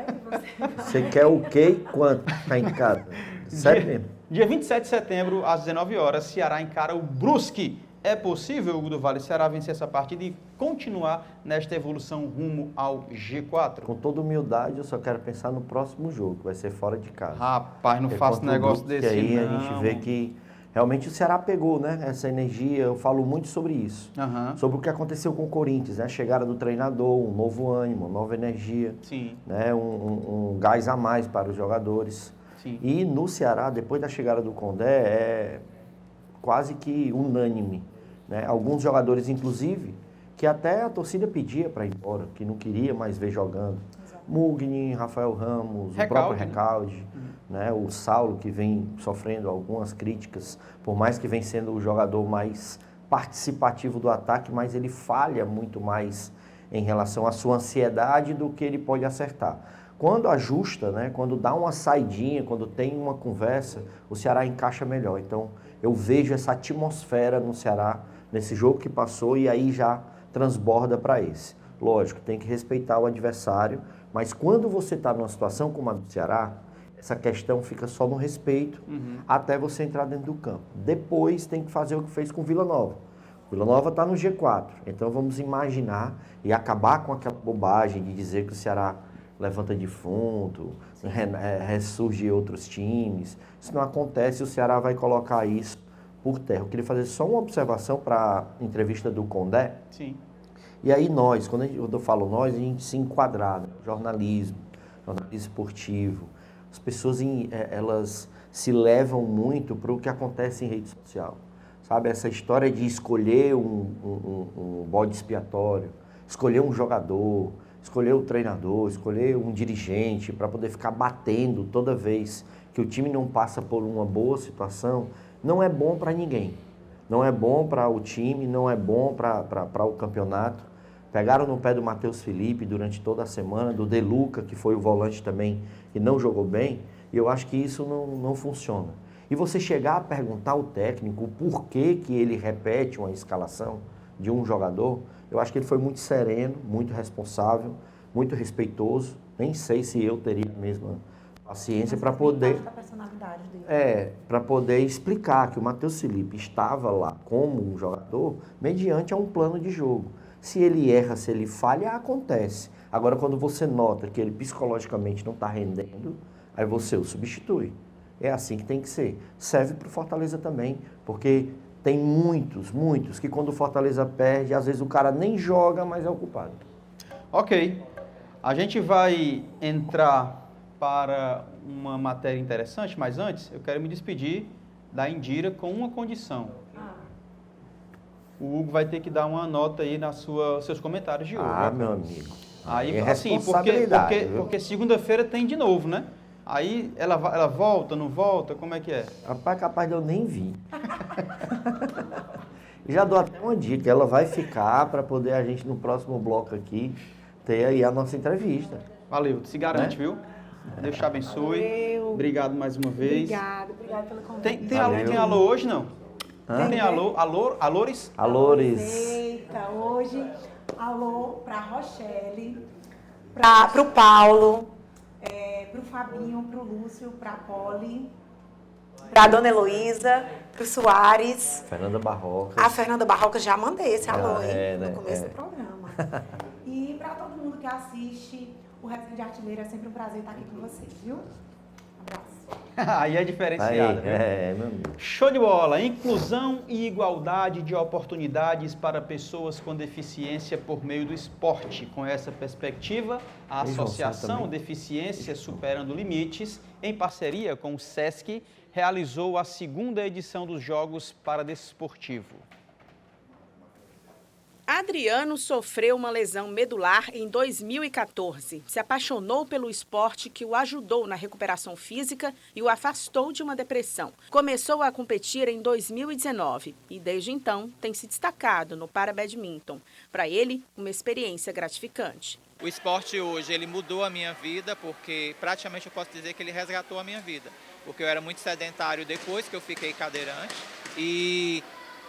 Você quer o quê e quanto para ficar em casa? Sério mesmo? Dia 27 de setembro, às 19 horas, Ceará encara o Brusque. É possível, Hugo do Vale, Ceará vencer essa partida e continuar nesta evolução rumo ao G4? Com toda humildade, eu só quero pensar no próximo jogo, que vai ser fora de casa. Rapaz, não faço negócio desse não. Aí a gente vê que realmente o Ceará pegou, né? Essa energia, eu falo muito sobre isso. Sobre o que aconteceu com o Corinthians, né? A chegada do treinador, um novo ânimo, uma nova energia. Sim. Né? Um gás a mais para os jogadores. Sim. E no Ceará, depois da chegada do Condé, é quase que unânime. Né? Alguns jogadores, inclusive, que até a torcida pedia para ir embora, que não queria mais ver jogando. Mugni, Rafael Ramos, o próprio Recalde, né? O Saulo, que vem sofrendo algumas críticas, por mais que vem sendo o jogador mais participativo do ataque, mas ele falha muito mais em relação à sua ansiedade do que ele pode acertar. Quando ajusta, né? Quando dá uma saidinha, quando tem uma conversa, o Ceará encaixa melhor. Então, eu vejo essa atmosfera no Ceará, nesse jogo que passou, e aí já transborda para esse. Lógico, tem que respeitar o adversário, mas quando você está numa situação como a do Ceará, essa questão fica só no respeito até você entrar dentro do campo. Depois tem que fazer o que fez com o Vila Nova. O Vila Nova está no G4, então vamos imaginar e acabar com aquela bobagem de dizer que o Ceará levanta defunto, ressurge outros times. Isso não acontece, o Ceará vai colocar isso por terra. Eu queria fazer só uma observação para a entrevista do Condé. Sim. E aí nós, quando eu falo nós, a gente se enquadrar no jornalismo esportivo. As pessoas, elas se levam muito para o que acontece em rede social. Sabe, essa história de escolher um bode expiatório, escolher um jogador, escolher o treinador, escolher um dirigente para poder ficar batendo toda vez que o time não passa por uma boa situação, não é bom para ninguém. Não é bom para o time, não é bom para o campeonato. Pegaram no pé do Matheus Felipe durante toda a semana, do De Luca, que foi o volante também, que não jogou bem, e eu acho que isso não funciona. E você chegar a perguntar ao técnico o porquê que ele repete uma escalação de um jogador, eu acho que ele foi muito sereno, muito responsável, muito respeitoso. Nem sei se eu teria a mesma paciência para poder... Da personalidade dele. Para poder explicar que o Matheus Felipe estava lá como um jogador mediante a um plano de jogo. Se ele erra, se ele falha, acontece. Agora, quando você nota que ele psicologicamente não está rendendo, aí você o substitui. É assim que tem que ser. Serve para o Fortaleza também, porque tem muitos que quando o Fortaleza perde, às vezes o cara nem joga, mas é o culpado. Ok. A gente vai entrar para uma matéria interessante, mas antes eu quero me despedir da Indira com uma condição. O Hugo vai ter que dar uma nota aí nos seus comentários de hoje. Meu amigo. Aí, é assim, porque segunda-feira tem de novo, né? Aí ela volta, não volta, como é que é? Rapaz, capaz de eu nem vir. Já dou até uma dica, ela vai ficar para poder a gente no próximo bloco aqui ter aí a nossa entrevista. Valeu, se garante, viu? Deus te abençoe. Valeu. Obrigado mais uma vez. Obrigado pelo convite. Tem alô hoje, não? Tem alores? Alores. Eita, hoje, alô para a Rochelle, para o Paulo, para o Fabinho, para o Lúcio, para a Poli, para a Dona Heloísa, para o Soares. Fernanda Barroca. A Fernanda Barroca, já mandei esse alô, né? no começo do programa. E para todo mundo que assiste, o Resenha de Artilheiro, é sempre um prazer estar aqui com vocês, viu? Abraço. Aí é diferenciado, viu? Meu amigo. Show de bola! Inclusão e igualdade de oportunidades para pessoas com deficiência por meio do esporte. Com essa perspectiva, a Associação Deficiência Superando Limites, em parceria com o SESC, realizou a 2ª edição dos Jogos Paradesportivo. Adriano sofreu uma lesão medular em 2014. Se apaixonou pelo esporte que o ajudou na recuperação física e o afastou de uma depressão. Começou a competir em 2019 e, desde então, tem se destacado no para-badminton. Para ele, uma experiência gratificante. O esporte hoje, ele mudou a minha vida, porque praticamente eu posso dizer que ele resgatou a minha vida. Porque eu era muito sedentário depois que eu fiquei cadeirante e...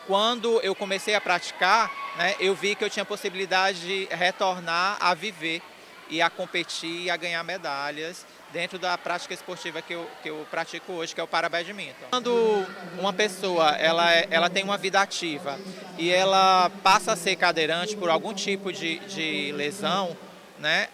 Quando eu comecei a praticar, né, eu vi que eu tinha possibilidade de retornar a viver e a competir e a ganhar medalhas dentro da prática esportiva que eu pratico hoje, que é o para-badminton. Quando uma pessoa ela tem uma vida ativa e ela passa a ser cadeirante por algum tipo de lesão, né,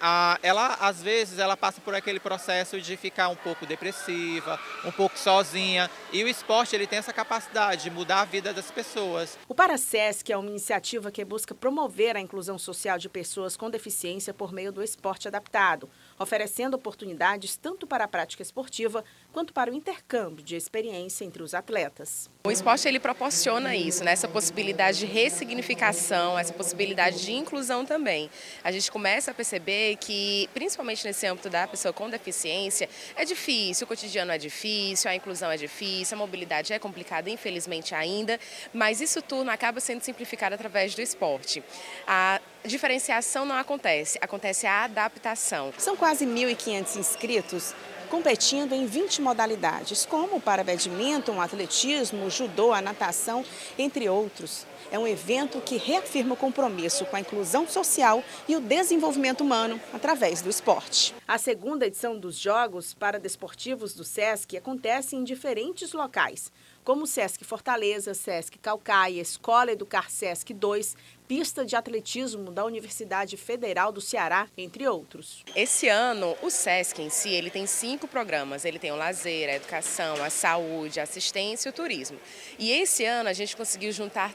ela às vezes ela passa por aquele processo de ficar um pouco depressiva, um pouco sozinha, e o esporte ele tem essa capacidade de mudar a vida das pessoas. O ParaSesc é uma iniciativa que busca promover a inclusão social de pessoas com deficiência por meio do esporte adaptado, oferecendo oportunidades tanto para a prática esportiva quanto para o intercâmbio de experiência entre os atletas. O esporte ele proporciona isso, né? Essa possibilidade de ressignificação, essa possibilidade de inclusão também. A gente começa a perceber que, principalmente nesse âmbito da pessoa com deficiência, é difícil, o cotidiano é difícil, a inclusão é difícil, a mobilidade é complicada, infelizmente ainda, mas isso tudo acaba sendo simplificado através do esporte. A diferenciação não acontece, acontece a adaptação. São quase 1.500 inscritos competindo em 20 modalidades, como o badminton, o atletismo, o judô, a natação, entre outros. É um evento que reafirma o compromisso com a inclusão social e o desenvolvimento humano através do esporte. A segunda edição dos Jogos Paradesportivos do SESC acontece em diferentes locais, como o SESC Fortaleza, SESC Caucaia, Escola Educar SESC 2, pista de atletismo da Universidade Federal do Ceará, entre outros. Esse ano, o SESC em si, ele tem 5 programas. Ele tem o lazer, a educação, a saúde, a assistência e o turismo. E esse ano a gente conseguiu juntar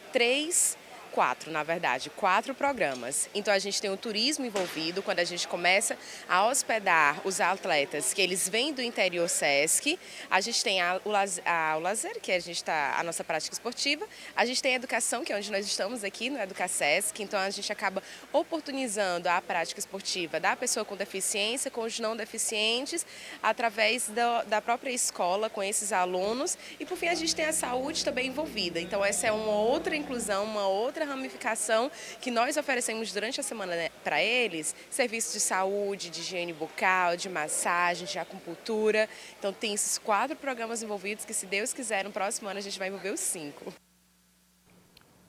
4 programas. Então a gente tem o turismo envolvido, quando a gente começa a hospedar os atletas que eles vêm do interior SESC, a gente tem o lazer, que a nossa prática esportiva, a gente tem a educação, que é onde nós estamos aqui no EducaSesc, então a gente acaba oportunizando a prática esportiva da pessoa com deficiência, com os não deficientes, através da própria escola, com esses alunos, e por fim a gente tem a saúde também envolvida. Então essa é uma outra inclusão, uma outra ramificação que nós oferecemos durante a semana para eles, serviços de saúde, de higiene bucal, de massagem, de acupuntura. Então tem esses 4 programas envolvidos que, se Deus quiser, no próximo ano a gente vai envolver os 5.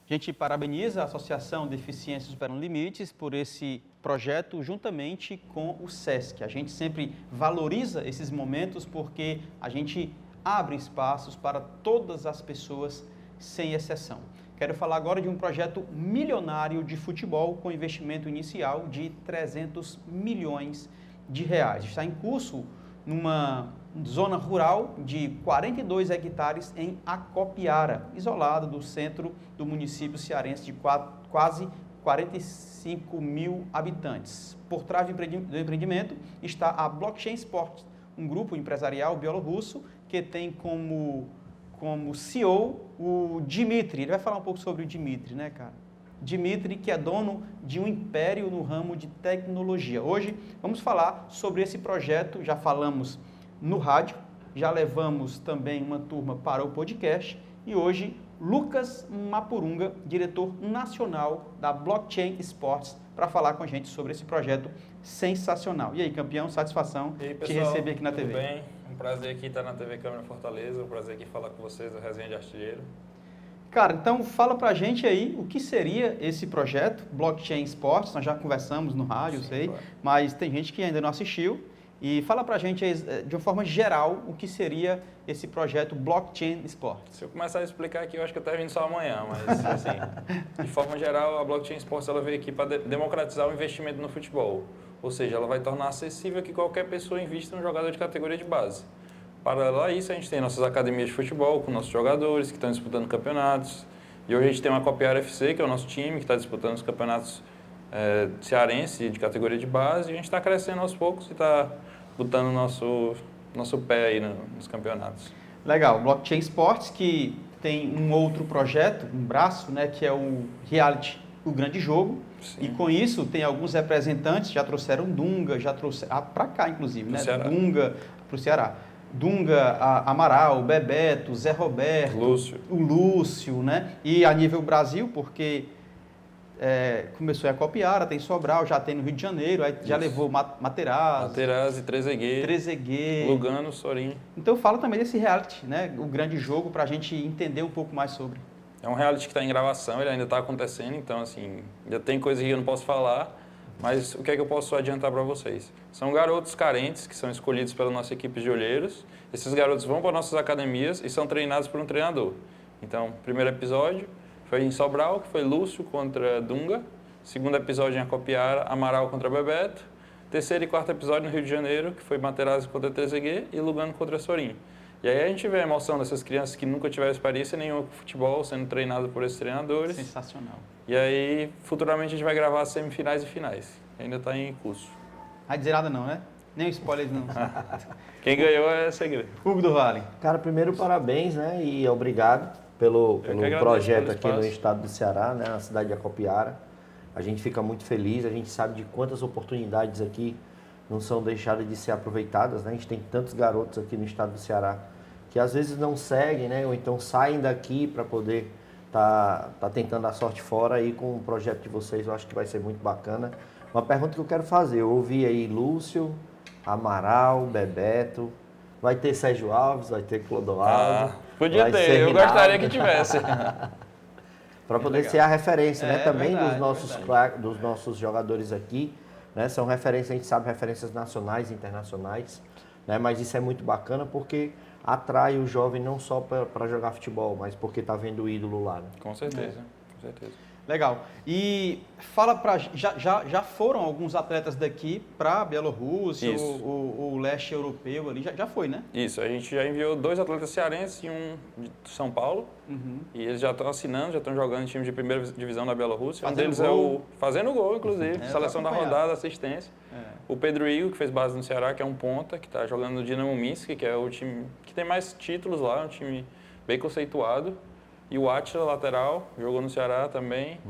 A gente parabeniza a Associação Deficiência Superam Limites por esse projeto juntamente com o SESC. A gente sempre valoriza esses momentos porque a gente abre espaços para todas as pessoas sem exceção. Quero falar agora de um projeto milionário de futebol com investimento inicial de 300 milhões de reais. Está em curso numa zona rural de 42 hectares em Acopiara, isolado do centro do município cearense de quase 45 mil habitantes. Por trás do empreendimento está a Blockchain Sports, um grupo empresarial bielorrusso que tem como CEO o Dmitry. Ele vai falar um pouco sobre o Dmitry, né, cara? Dmitry, que é dono de um império no ramo de tecnologia. Hoje vamos falar sobre esse projeto, já falamos no rádio, já levamos também uma turma para o podcast e hoje Lucas Mapurunga, diretor nacional da Blockchain Sports, para falar com a gente sobre esse projeto sensacional. E aí, campeão, satisfação de receber aqui na TV. Tudo bem? Um prazer aqui estar na TV Câmara Fortaleza, um prazer aqui falar com vocês do Resenha de Artilheiro. Cara, então fala pra gente aí o que seria esse projeto, Blockchain Sports. Nós já conversamos no rádio, Sim, sei, claro. Mas tem gente que ainda não assistiu. E fala pra gente aí, de uma forma geral, o que seria esse projeto Blockchain Sports. Se eu começar a explicar aqui, eu acho que eu termino só amanhã, mas assim, de forma geral, a Blockchain Sports ela veio aqui para democratizar o investimento no futebol. Ou seja, ela vai tornar acessível que qualquer pessoa invista num jogador de categoria de base. Paralelo a isso, a gente tem nossas academias de futebol com nossos jogadores que estão disputando campeonatos. E hoje a gente tem uma Acopiara FC, que é o nosso time, que está disputando os campeonatos cearense de categoria de base. E a gente está crescendo aos poucos e está botando nosso pé aí nos campeonatos. Legal, Blockchain Sports, que tem um outro projeto, um braço, né, que é o reality O Grande Jogo. Sim. E com isso tem alguns representantes, já trouxeram Dunga, já trouxeram para cá inclusive, né? Dunga para o Ceará. Dunga, Amaral, Bebeto, Zé Roberto, o Lúcio, né? E a nível Brasil, porque começou em Acopiara, tem Sobral, já tem no Rio de Janeiro, aí já levou Materazzi, Trezeguet, Lugano, Sorin. Então fala também desse reality, né? O Grande Jogo, para a gente entender um pouco mais sobre. É um reality que está em gravação, ele ainda está acontecendo, então assim, ainda tem coisa que eu não posso falar, mas o que é que eu posso adiantar para vocês? São garotos carentes que são escolhidos pela nossa equipe de olheiros. Esses garotos vão para nossas academias e são treinados por um treinador. Então, primeiro episódio foi em Sobral, que foi Lúcio contra Dunga. Segundo episódio em Acopiara, Amaral contra Bebeto. Terceiro e quarto episódio no Rio de Janeiro, que foi Materazzi contra Trezeguet e Lugano contra Sorin. E aí a gente vê a emoção dessas crianças que nunca tiveram experiência nenhuma com futebol, sendo treinado por esses treinadores. Sensacional. E aí, futuramente, a gente vai gravar as semifinais e finais. Ainda está em curso. Vai dizer nada não, né? Nem spoiler não. Quem ganhou é segredo. Hugo do Vale. Cara, primeiro parabéns, né? E obrigado pelo projeto aqui no estado do Ceará, né? Na cidade de Acopiara. A gente fica muito feliz, a gente sabe de quantas oportunidades aqui não são deixadas de ser aproveitadas, né? A gente tem tantos garotos aqui no estado do Ceará que às vezes não seguem, né? Ou então saem daqui para poder tá tentando a sorte fora, e com o projeto de vocês eu acho que vai ser muito bacana. Uma pergunta que eu quero fazer, eu ouvi aí Lúcio, Amaral, Bebeto, vai ter Sérgio Alves, vai ter Clodoaldo. Podia ter, eu gostaria que tivesse. Para poder ser a referência, né? Também verdade, dos nossos jogadores aqui, né? São referências, a gente sabe, referências nacionais e internacionais, né? Mas isso é muito bacana porque atrai o jovem não só para jogar futebol, mas porque está vendo o ídolo lá. Né? Com certeza, com certeza. Legal. E fala pra já foram alguns atletas daqui para a Bielorrússia, o leste europeu ali, já foi, né? Isso, a gente já enviou 2 atletas cearenses e um de São Paulo. E eles já estão assinando, já estão jogando em time de primeira divisão da Bielorrússia. Um deles é o fazendo gol, inclusive, seleção da rodada, assistência. O Pedro Igor, que fez base no Ceará, que é um ponta, que está jogando no Dinamo Minsk, que é o time que tem mais títulos lá, um time bem conceituado. E o Átila, lateral, jogou no Ceará também.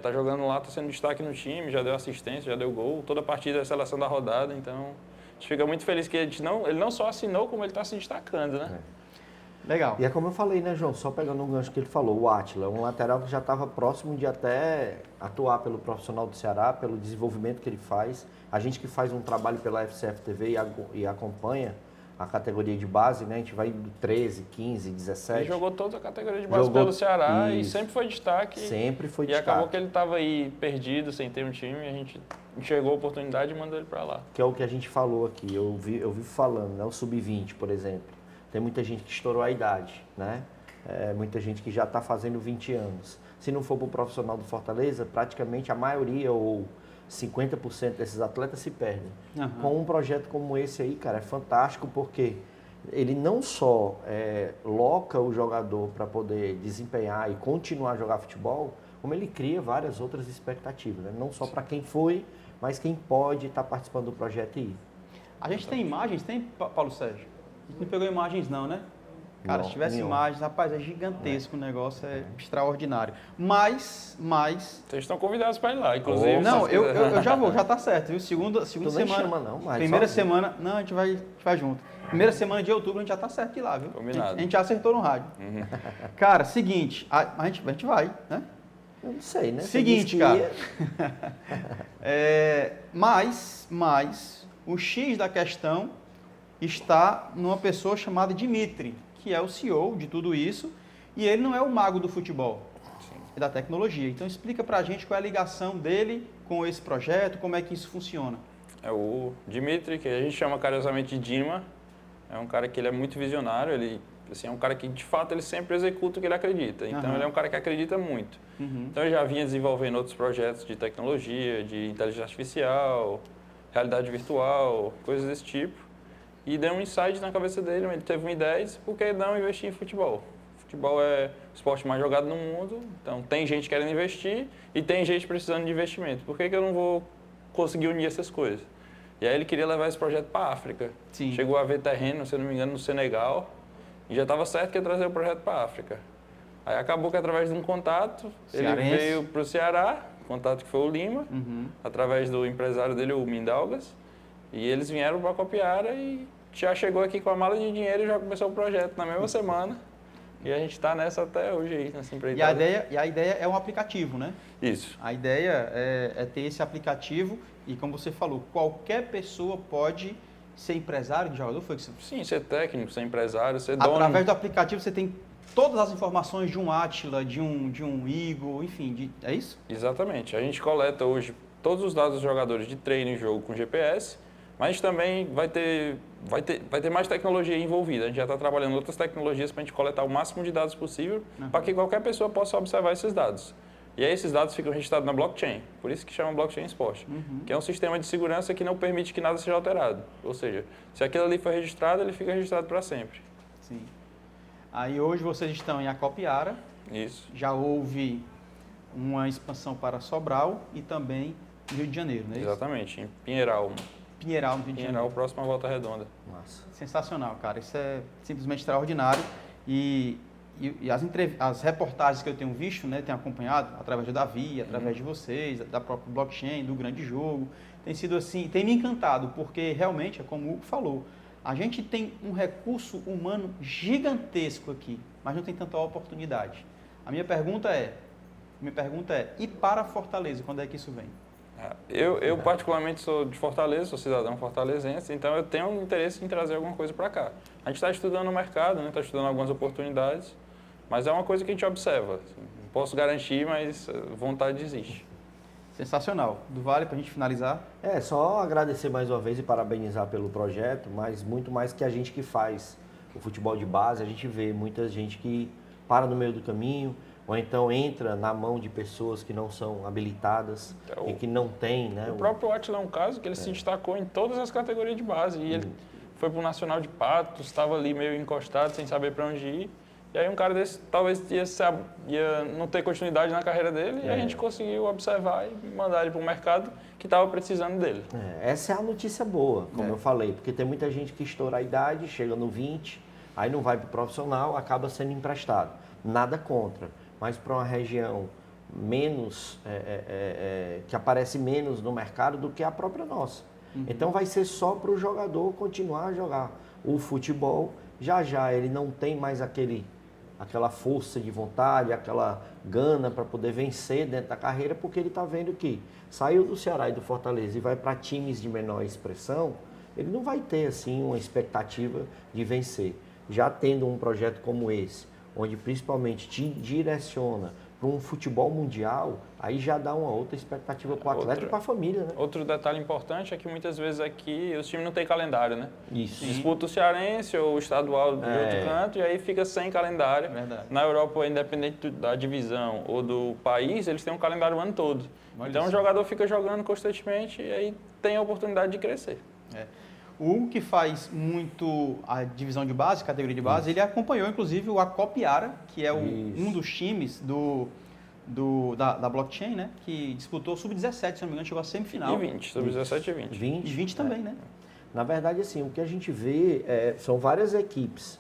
Tá jogando lá, está sendo destaque no time, já deu assistência, já deu gol. Toda partida é a seleção da rodada, então a gente fica muito feliz que ele não só assinou, como ele está se destacando, né? Legal. E é como eu falei, né, João? Só pegando um gancho que ele falou, o Átila, um lateral que já estava próximo de até atuar pelo profissional do Ceará, pelo desenvolvimento que ele faz. A gente que faz um trabalho pela FCF TV e acompanha a categoria de base, né? A gente vai do 13, 15, 17. Ele jogou toda a categoria de base pelo Ceará e sempre foi destaque. Sempre foi destaque. E acabou que ele estava aí perdido, sem ter um time, e a gente enxergou a oportunidade e mandou ele para lá. Que é o que a gente falou aqui, eu vi falando, né? O Sub-20, por exemplo. Tem muita gente que estourou a idade, né? Muita gente que já está fazendo 20 anos. Se não for para o profissional do Fortaleza, praticamente a maioria ou 50% desses atletas se perdem. Com um projeto como esse aí, cara, é fantástico porque ele não só loca o jogador para poder desempenhar e continuar a jogar futebol, como ele cria várias outras expectativas, né? Não só para quem foi, mas quem pode estar participando do projeto e ir. A gente tem imagens, tem, Paulo Sérgio? A gente não pegou imagens não, né? Cara, se tivesse imagens, rapaz, é gigantesco o negócio, é extraordinário. Mas... Vocês estão convidados para ir lá, inclusive. Não, eu já vou, já tá certo, viu? Segunda semana. Chama, não, mas primeira semana. Não, a gente vai junto. Primeira semana de outubro a gente já tá certo de ir lá, viu? Combinado. A gente já acertou no rádio. Cara, seguinte, a gente vai, né? Eu não sei, né? Seguinte, cara. Mas o X da questão está numa pessoa chamada Dimitri, que é o CEO de tudo isso, e ele não é o mago do futebol, é da tecnologia. Então explica pra gente qual é a ligação dele com esse projeto, como é que isso funciona. É o Dimitri, que a gente chama carinhosamente de Dima, é um cara que ele é muito visionário, ele assim, é um cara que de fato ele sempre executa o que ele acredita, então ele é um cara que acredita muito. Então ele já vinha desenvolvendo outros projetos de tecnologia, de inteligência artificial, realidade virtual, coisas desse tipo. E deu um insight na cabeça dele, ele teve uma ideia e disse, por que não investir em futebol? Futebol é o esporte mais jogado no mundo, então tem gente querendo investir e tem gente precisando de investimento. Por que eu não vou conseguir unir essas coisas? E aí ele queria levar esse projeto para a África. Sim. Chegou a ver terreno, se eu não me engano, no Senegal, e já estava certo que ia trazer o projeto para a África. Aí acabou que através de um contato, ele veio para o Ceará, contato que foi o Lima, através do empresário dele, o Mindaugas, e eles vieram para Acopiara e já chegou aqui com a mala de dinheiro e já começou o projeto na mesma semana. E a gente está nessa até hoje aí, nessa empreitada. E a ideia é um aplicativo, né? Isso. A ideia é ter esse aplicativo e, como você falou, qualquer pessoa pode ser empresário de jogador? Foi que você... Sim, ser técnico, ser empresário, ser dono. Através do aplicativo você tem todas as informações de um Átila, de um Igor, enfim, é isso? Exatamente. A gente coleta hoje todos os dados dos jogadores de treino e jogo com GPS, mas também vai ter mais tecnologia envolvida. A gente já está trabalhando outras tecnologias para a gente coletar o máximo de dados possível para que qualquer pessoa possa observar esses dados. E aí esses dados ficam registrados na blockchain, por isso que chama blockchain esporte, que é um sistema de segurança que não permite que nada seja alterado. Ou seja, se aquilo ali for registrado, ele fica registrado para sempre. Sim. Aí hoje vocês estão em Acopiara. Isso. Já houve uma expansão para Sobral e também no Rio de Janeiro, não é isso? Exatamente, em Pinheiral. Pinheiral, no Rio de Janeiro. Pinheiral, próximo à Volta Redonda. Massa. Sensacional, cara. Isso é simplesmente extraordinário. E as reportagens que eu tenho visto, né, tenho acompanhado através do Davi, através de vocês, da própria blockchain, do grande jogo, tem sido assim, tem me encantado, porque realmente, é como o Hugo falou, a gente tem um recurso humano gigantesco aqui, mas não tem tanta oportunidade. A minha pergunta é, e para Fortaleza, quando é que isso vem? Eu particularmente sou de Fortaleza, sou cidadão fortalezense, então eu tenho um interesse em trazer alguma coisa para cá. A gente está estudando o mercado, está estudando algumas oportunidades, mas é uma coisa que a gente observa. Assim, não posso garantir, mas vontade existe. Sensacional. Do Vale, para a gente finalizar? Só agradecer mais uma vez e parabenizar pelo projeto, mas muito mais que a gente que faz o futebol de base, a gente vê muita gente que para no meio do caminho, ou então entra na mão de pessoas que não são habilitadas e que não têm, né? O próprio Átila é um caso que ele se destacou em todas as categorias de base. E ele foi para o Nacional de Patos, estava ali meio encostado, sem saber para onde ir. E aí um cara desse talvez ia não ter continuidade na carreira dele e a gente conseguiu observar e mandar ele para o mercado que estava precisando dele. Essa é a notícia boa, como eu falei, porque tem muita gente que estoura a idade, chega no 20, aí não vai para o profissional, acaba sendo emprestado. Nada contra. Mas para uma região menos, que aparece menos no mercado do que a própria nossa. Então vai ser só para o jogador continuar a jogar. O futebol, já ele não tem mais aquela força de vontade, aquela gana para poder vencer dentro da carreira, porque ele está vendo que saiu do Ceará e do Fortaleza e vai para times de menor expressão, ele não vai ter assim uma expectativa de vencer. Já tendo um projeto como esse, onde principalmente te direciona para um futebol mundial, aí já dá uma outra expectativa para o atleta e para a família, né? Outro detalhe importante é que muitas vezes aqui os times não têm calendário, né? Isso. Disputa o cearense ou o estadual de outro canto e aí fica sem calendário. Verdade. Na Europa, independente da divisão ou do país, eles têm um calendário o ano todo. Então o jogador fica jogando constantemente e aí tem a oportunidade de crescer. O Hugo, que faz muito a divisão de base, categoria de base, ele acompanhou inclusive o Acopiara, que é um dos times da blockchain, né? Que disputou o Sub-17, se não me engano, chegou à semifinal. E 20, Sub-17 e 20. E 20 também, né? Na verdade, assim, o que a gente vê são várias equipes,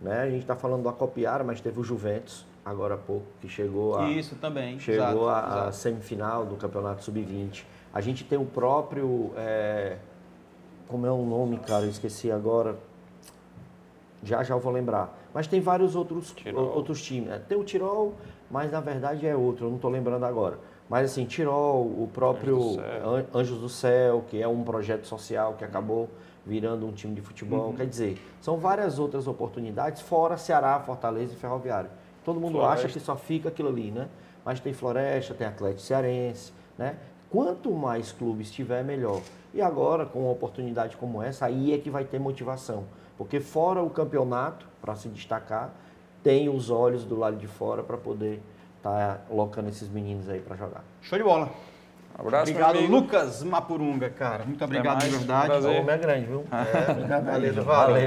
né? A gente está falando do Acopiara, mas teve o Juventus, agora há pouco, que chegou Isso também. Chegou à semifinal do Campeonato Sub-20. A gente tem o próprio... como é o nome, cara? Eu esqueci agora. Já eu vou lembrar. Mas tem vários outros times. Tem o Tirol, mas na verdade é outro, eu não estou lembrando agora. Mas assim, Tirol, o próprio Anjos do Céu, que é um projeto social que acabou virando um time de futebol. Quer dizer, são várias outras oportunidades, fora Ceará, Fortaleza e Ferroviário. Todo mundo acha que só fica aquilo ali, né? Mas tem Floresta, tem Atlético Cearense, né? Quanto mais clubes tiver, melhor. E agora, com uma oportunidade como essa, aí é que vai ter motivação. Porque fora o campeonato, para se destacar, tem os olhos do lado de fora para poder estar colocando esses meninos aí para jogar. Show de bola. Um abraço, obrigado, Lucas Mapurunga, cara. Muito obrigado de verdade. O homem é grande, viu?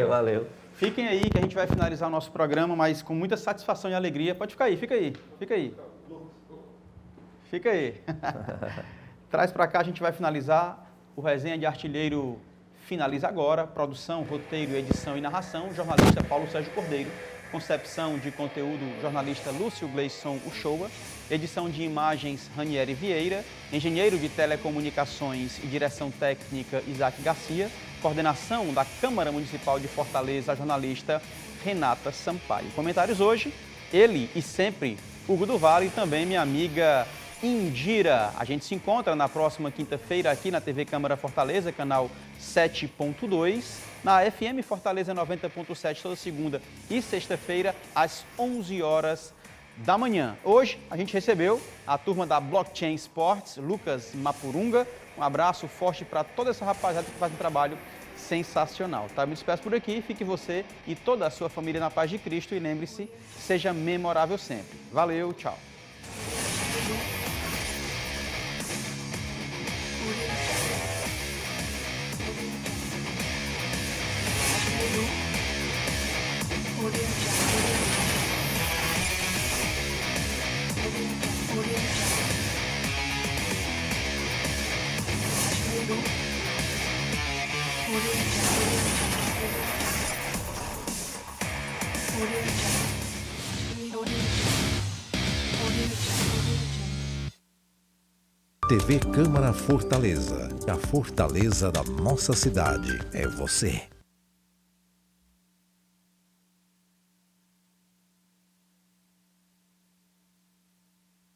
Valeu. Fiquem aí que a gente vai finalizar o nosso programa, mas com muita satisfação e alegria. Pode ficar aí, fica aí. Traz para cá, a gente vai finalizar. O Resenha de Artilheiro finaliza agora. Produção, roteiro, edição e narração, jornalista Paulo Sérgio Cordeiro. Concepção de conteúdo, jornalista Lúcio Gleison Uchoa. Edição de imagens, Ranieri Vieira. Engenheiro de telecomunicações e direção técnica, Isaac Garcia. Coordenação da Câmara Municipal de Fortaleza, a jornalista Renata Sampaio. Comentários hoje, ele e sempre, Hugo do Vale e também minha amiga Indira. A gente se encontra na próxima quinta-feira aqui na TV Câmara Fortaleza, canal 7.2, na FM Fortaleza 90.7, toda segunda e sexta-feira, às 11 horas da manhã. Hoje a gente recebeu a turma da Blockchain Sports, Lucas Mapurunga. Um abraço forte para toda essa rapaziada que faz um trabalho sensacional. Tá? Me despeço por aqui, fique você e toda a sua família na paz de Cristo e lembre-se, seja memorável sempre. Valeu, tchau. TV Câmara Fortaleza. A fortaleza da nossa cidade é você.